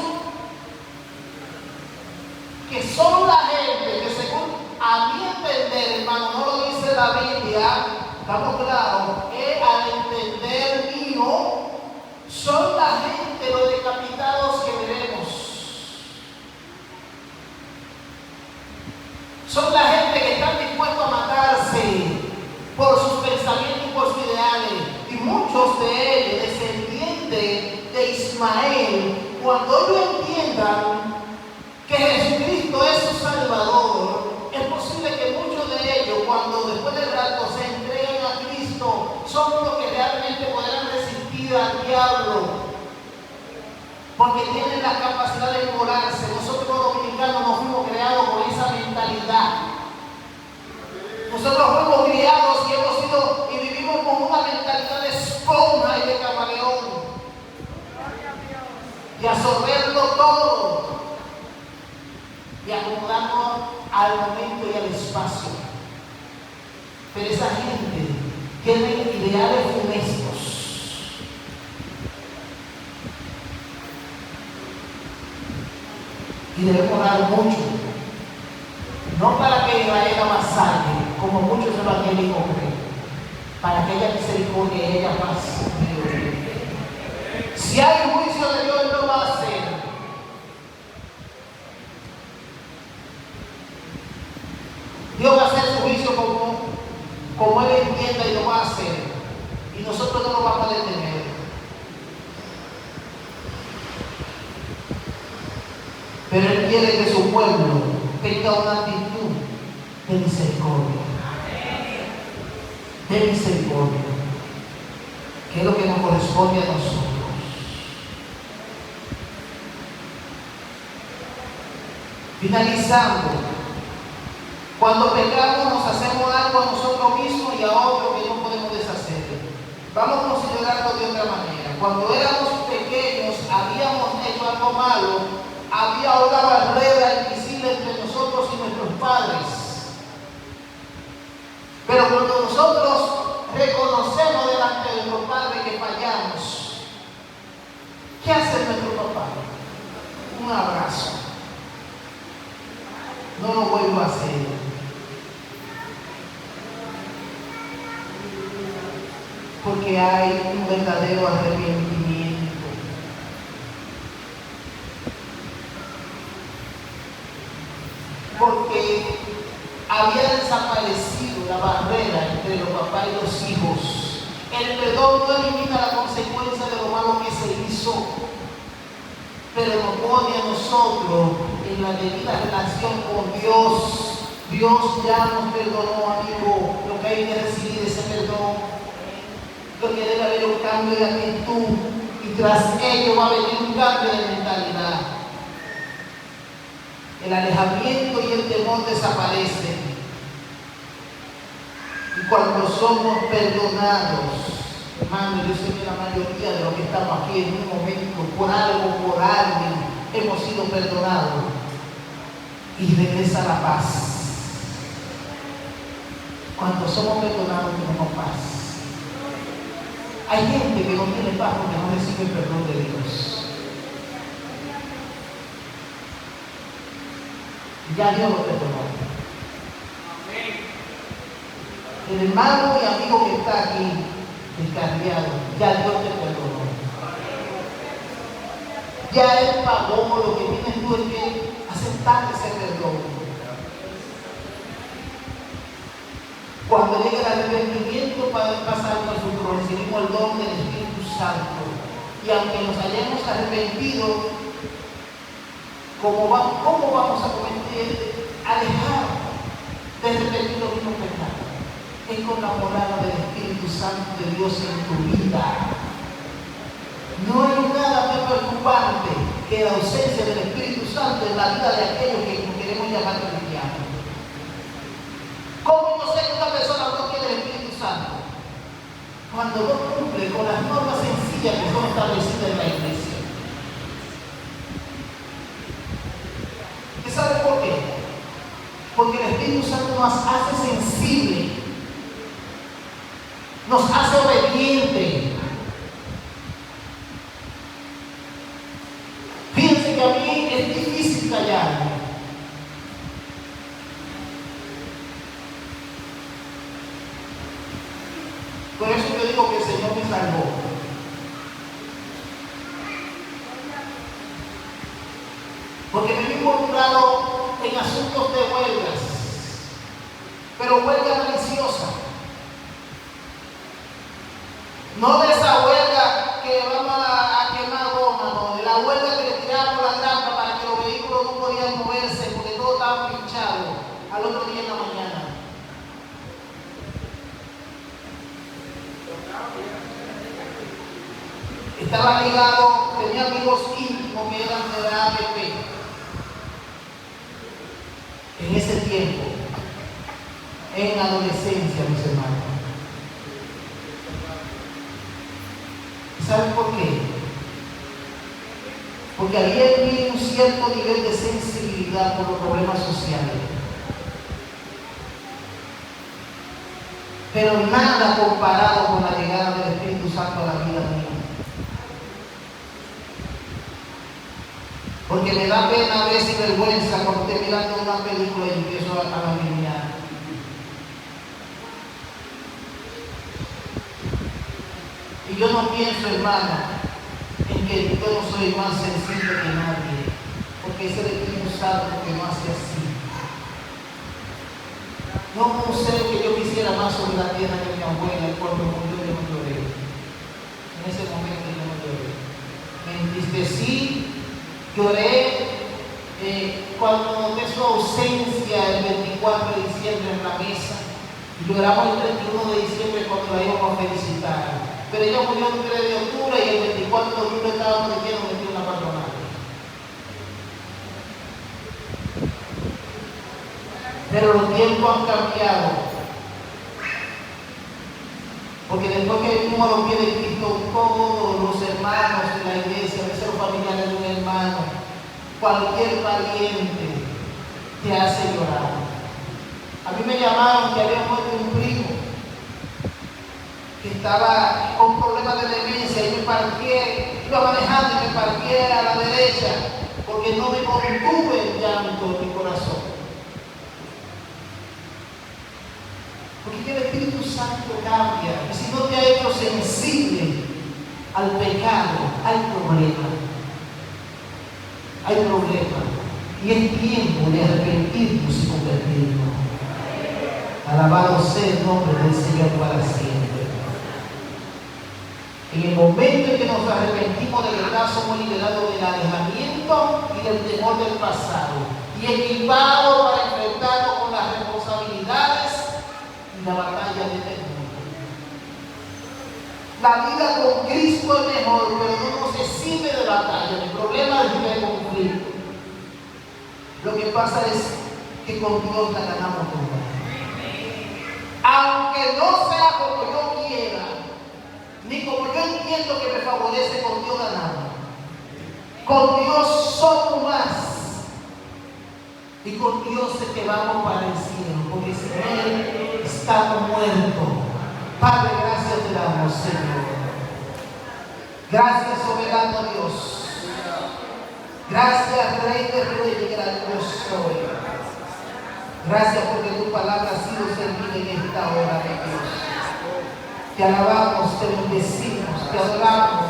Speaker 1: que son la gente que, según a mi entender, hermano, no lo dice la Biblia, estamos claros, al entender mío, son la gente, los decapitados que veremos. Son la gente que están dispuestos a matarse por sus pensamientos y por sus ideales. Y muchos de ellos, descendientes de Ismael, cuando ellos entiendan que Jesucristo es su Salvador, es posible que muchos de ellos, cuando después del rapto se entreguen a Cristo, son los que realmente podrán resistir al diablo. porque tienen la capacidad de inmolarse. Nosotros los dominicanos nos fuimos creados con esa mentalidad. Nosotros fuimos criados y hemos sido y vivimos con una mentalidad de esponja y de camaleón, y absorberlo todo y acomodarnos al momento y al espacio. Pero esa gente tiene ideales funestos. Y debemos orar mucho, no para que Israel avasalle, como muchos evangélicos creen, para que haya misericordia y haya paz. Si hay juicio de Dios, Él lo va a hacer. Dios va a hacer su juicio como Él entienda y lo va a hacer. Y nosotros no lo vamos a detener. Pero Él quiere que su pueblo tenga una actitud de misericordia. De misericordia. Que es lo que nos corresponde a nosotros. Finalizando, cuando pecamos nos hacemos algo a nosotros mismos y a otros que no podemos deshacer. Vamos a considerarlo de otra manera. Cuando éramos pequeños, habíamos hecho algo malo, había una barrera invisible entre nosotros y nuestros padres. Pero cuando nosotros reconocemos delante de nuestro Padre que fallamos, ¿qué hace nuestro papá? Un abrazo. No lo vuelvo a hacer. Porque hay un verdadero arrepentimiento. Porque había desaparecido la barrera entre los papás y los hijos. El perdón no elimina la consecuencia de lo malo que se hizo, pero nos pone a nosotros en la debida relación con Dios. Dios ya nos perdonó, amigo. Lo que hay que recibir ese perdón. Lo que debe haber un cambio de actitud, y tras ello va a venir un cambio de mentalidad. El alejamiento y el temor desaparecen. Y cuando somos perdonados, hermano, yo sé que la mayoría de los que estamos aquí en un momento, por algo, por alguien, hemos sido perdonados. Y regresa la paz. Cuando somos perdonados tenemos paz. Hay gente que no tiene paz porque no recibe el perdón de Dios. Ya Dios lo perdonó. El hermano y amigo que está aquí, descarriado, ya Dios te perdonó. Ya Él pagó. Lo que tienes tú es que aceptar ese perdón. Cuando llega el arrepentimiento, pasa algo al futuro. Recibimos el don del Espíritu Santo. Y aunque nos hayamos arrepentido, ¿cómo vamos a alejar de repetir los mismos pecados? Es con la morada del Espíritu Santo de Dios en tu vida. No hay nada más preocupante que la ausencia del Espíritu Santo en la vida de aquellos que queremos llamar cristianos. ¿Cómo no sé que una persona no tiene el Espíritu Santo? Cuando no cumple con las normas sencillas que son establecidas en la iglesia. ¿Usted sabe por qué? Porque el Espíritu Santo nos hace sensibles, nos hace obedientes. Fíjense que a mí es difícil callarme. Por eso yo digo que el Señor me salvó. Porque me he involucrado en asuntos de huelgas, pero huelga maliciosa. No de esa huelga que vamos a quemar goma, no, de la huelga que le tiramos la trampa para que los vehículos no podían moverse porque todo estaba pinchado al otro día en la mañana. Estaba ligado, tenía amigos íntimos como que eran de la APP. En ese tiempo, en adolescencia, mis hermanos. ¿Saben por qué? Porque había en mí un cierto nivel de sensibilidad por los problemas sociales. Pero nada comparado con la llegada del Espíritu Santo a la vida mía. Porque me da pena a veces y vergüenza cuando estoy mirando una película y empiezo a lagrimear. Y yo no pienso, hermana, en que yo no soy más sensible que nadie, porque ese Espíritu Santo que no hace así. No como un ser que yo quisiera más sobre la tierra que mi abuela, cuando murió yo no lloré. En ese momento yo no lloré. Me entristecí. Lloré cuando noté su ausencia el 24 de diciembre en la mesa. Lloramos el 31 de diciembre cuando la íbamos a felicitar. Pero ella murió el 3 de octubre y el 24 de octubre estábamos metiendo en una patronal. Pero los tiempos han cambiado. Porque después que venimos a los pies de Cristo, todos los hermanos de la iglesia, a veces los familiares de un hermano, cualquier pariente te hace llorar. A mí me llamaron que había muerto un primo que estaba con problemas de demencia y me parqué, iba manejando y me parqué a la derecha porque no me contuve el llanto en mi corazón. Porque el Espíritu Santo cambia. Y si no te ha hecho sensible al pecado, hay problema. Hay problema. Y es tiempo de arrepentirnos y convertirnos. Alabado sea el nombre del Señor para siempre. En el momento en que nos arrepentimos de verdad, somos liberados del alejamiento y del temor del pasado. Y equipados para enfrentarnos con las responsabilidades y la batalla de este mundo. La vida con Cristo es mejor, pero no nos exime de batalla. El problema es de conflicto. Lo que pasa es que con Dios la ganamos todas. Aunque no sea como yo quiera, ni como yo entiendo que me favorece, con Dios ganamos. Con Dios somos más. Y con Dios es que vamos para el cielo, porque sin Él estamos muertos. Padre, gracias te damos, Señor. Gracias, soberano Dios. Gracias, Rey de Reyes, gran yo soy. Gracias porque tu palabra ha sido servida en esta hora de Dios. Te alabamos, te bendecimos, te adoramos.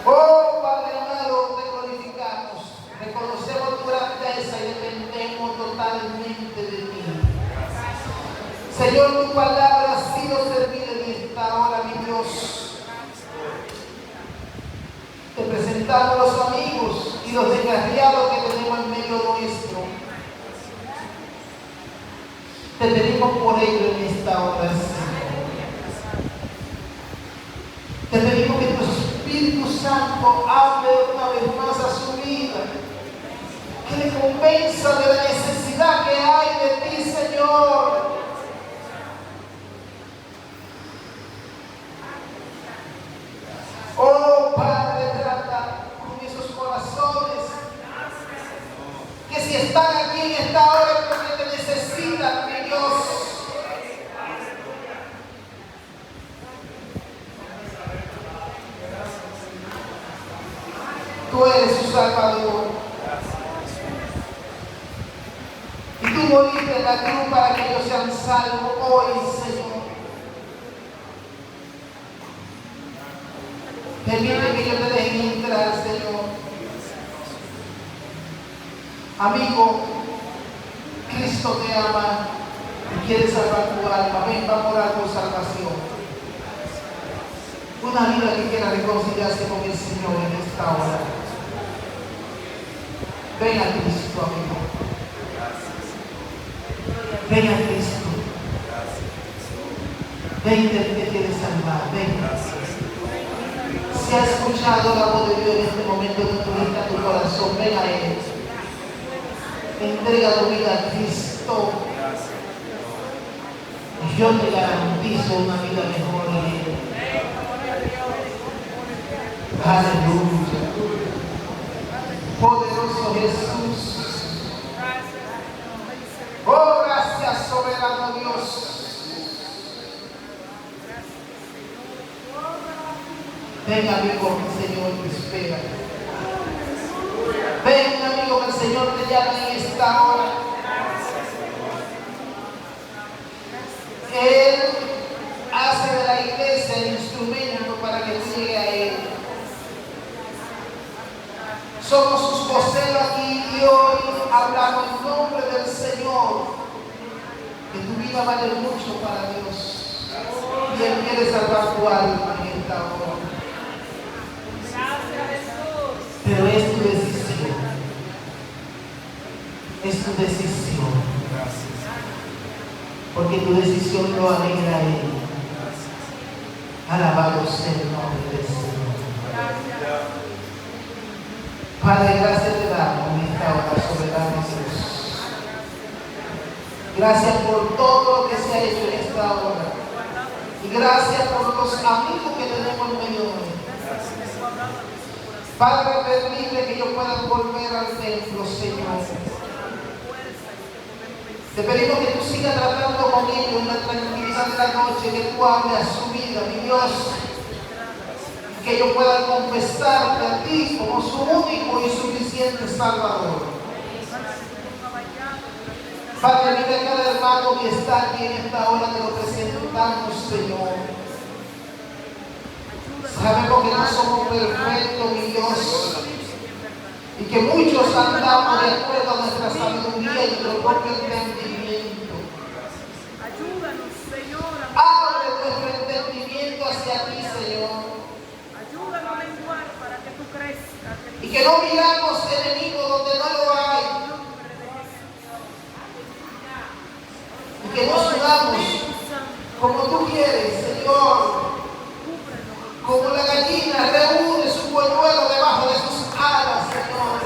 Speaker 1: Oh, Padre amado, te glorificamos. Reconocemos tu grandeza y dependemos totalmente de ti. Señor, tu palabra ha sido servida en esta hora, mi Dios. Te presentamos los amigos y los descarriados que tenemos en medio nuestro. Te pedimos por ellos en esta hora, Señor. Te pedimos que tu Espíritu Santo hable una vez más a su vida. Que le convenza de la necesidad que hay de ti, Señor. Oh, Padre, trata con esos corazones que si están aquí en esta hora es porque te necesitan, mi Dios. Tú eres su Salvador. Y tú moriste en la cruz para que ellos sean salvos hoy, Señor. Permite que ellos te dejen entrar, Señor. Amigo, Cristo te ama y quiere salvar tu alma. Ven, va a orar por salvación. Una vida que quiera reconciliarse con el Señor en esta hora. Ven a Cristo, amigo. Ven a Cristo. Ven, te quiere salvar. Ven. Si has escuchado la voz de Dios en este momento, no tuviste tu corazón, ven a Él. Entrega tu vida a Cristo. Yo te garantizo una vida mejor en Él. Aleluya. Poderoso Jesús. Oh, gracias, soberano Dios. Ven, amigo, que el Señor te espera. Ven, amigo, que el Señor te llama en esta hora. Él hace de la iglesia el instrumento para que tú llegues a Él. Somos sus voceros aquí y hoy hablamos en nombre del Señor. Que tu vida vale mucho para Dios. Y Él quiere salvar tu alma en esta hora. Pero es tu decisión. Es tu decisión. Porque tu decisión lo alegra a Él. Alabado sea el nombre del Señor. Padre, gracias te damos en esta hora, soberano Dios. Gracias por todo lo que se ha hecho en esta hora. Y gracias por los amigos que tenemos en medio de hoy. Padre, permite que yo pueda volver al templo, Señor. Te pedimos que tú sigas tratando con ellos en la tranquilidad de la noche, que tú hables a su vida, mi Dios. Que ellos puedan confesarte a ti como su único y suficiente Salvador. Padre, mira a cada hermano que está aquí en esta hora, te lo presentamos, Señor. Sabemos que no somos perfectos, mi Dios, y que muchos andamos de acuerdo a nuestra sabiduría y nuestro propio entendimiento.
Speaker 2: Ayúdanos, Señor.
Speaker 1: Abre nuestro entendimiento hacia ti, Señor.
Speaker 2: Ayúdanos a menguar para que tú crezcas.
Speaker 1: Y que no miramos enemigos donde no lo hay. Y que nos unamos como tú quieres, Señor. Como la gallina reúne su polluelo debajo de sus alas, Señor.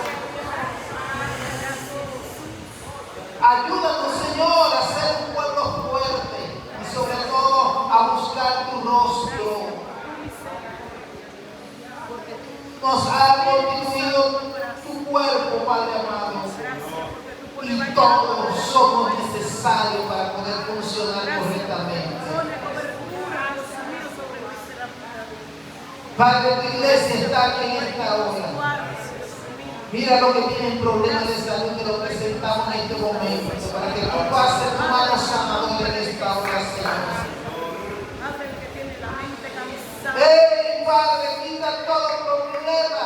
Speaker 1: Ayúdanos, Señor, a ser un pueblo fuerte y sobre todo a buscar tu rostro. Nos ha constituido tu cuerpo, Padre amado. Y todos somos necesarios para poder funcionar correctamente. Padre, tu iglesia está aquí en esta hora. Mira lo que tienen problemas de salud, que lo presentamos en este momento, para que tú pases tu mano sanadora en esta hora, Señor. ¡Ey, Padre, quita todo problema!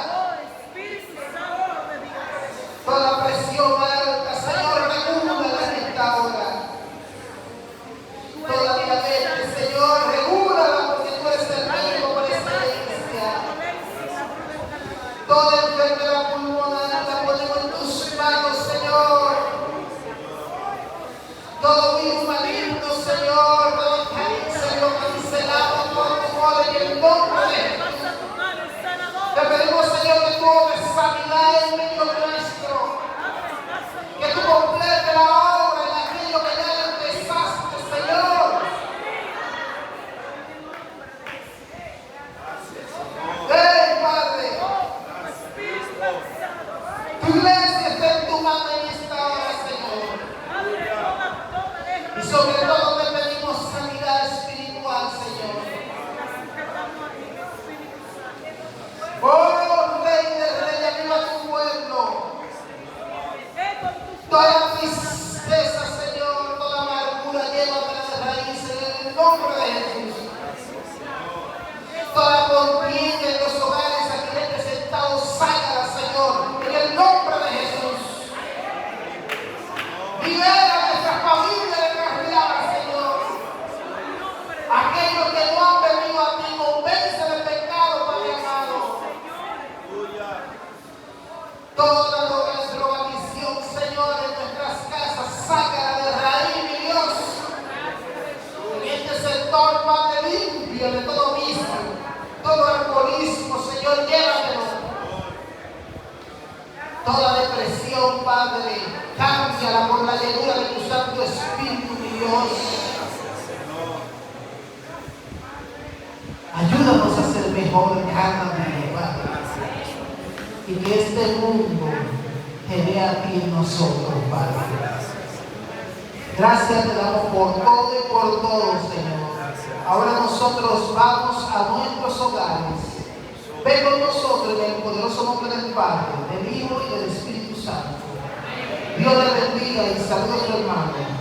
Speaker 1: Toda presión alta, Señor, regúlala en esta hora. Toda diabetes, Señor, regúlala porque tú eres el médico por esta iglesia. Toda enfermedad pulmonar la ponemos en tus manos, Señor. Todo virus maligno, Señor, todo cáncer lo cancelamos por tu poder en el nombre de Jesús. Te pedimos, Señor, que tú obres sanidad en medio nuestro. Que tú completes la obra en aquello que ya empezaste, Señor. ¡Ey, Padre! Tu iglesia está en tu mano en esta hora, Señor. Y sobre todo te pedimos sanidad espiritual, Señor. Oh, Rey del Rey, ayuda a tu pueblo. Toda depresión, Padre, cámbiala por la llenura de tu Santo Espíritu, mi Dios. Ayúdanos a ser mejor cada día, Padre. Y que este mundo te vea a ti en nosotros, Padre. Gracias te damos por todo y por todo, Señor. Ahora nosotros vamos a nuestros hogares. Ven con nosotros en el poderoso nombre del Padre, del Hijo y del Espíritu Santo. Dios le bendiga y saludos a su hermano.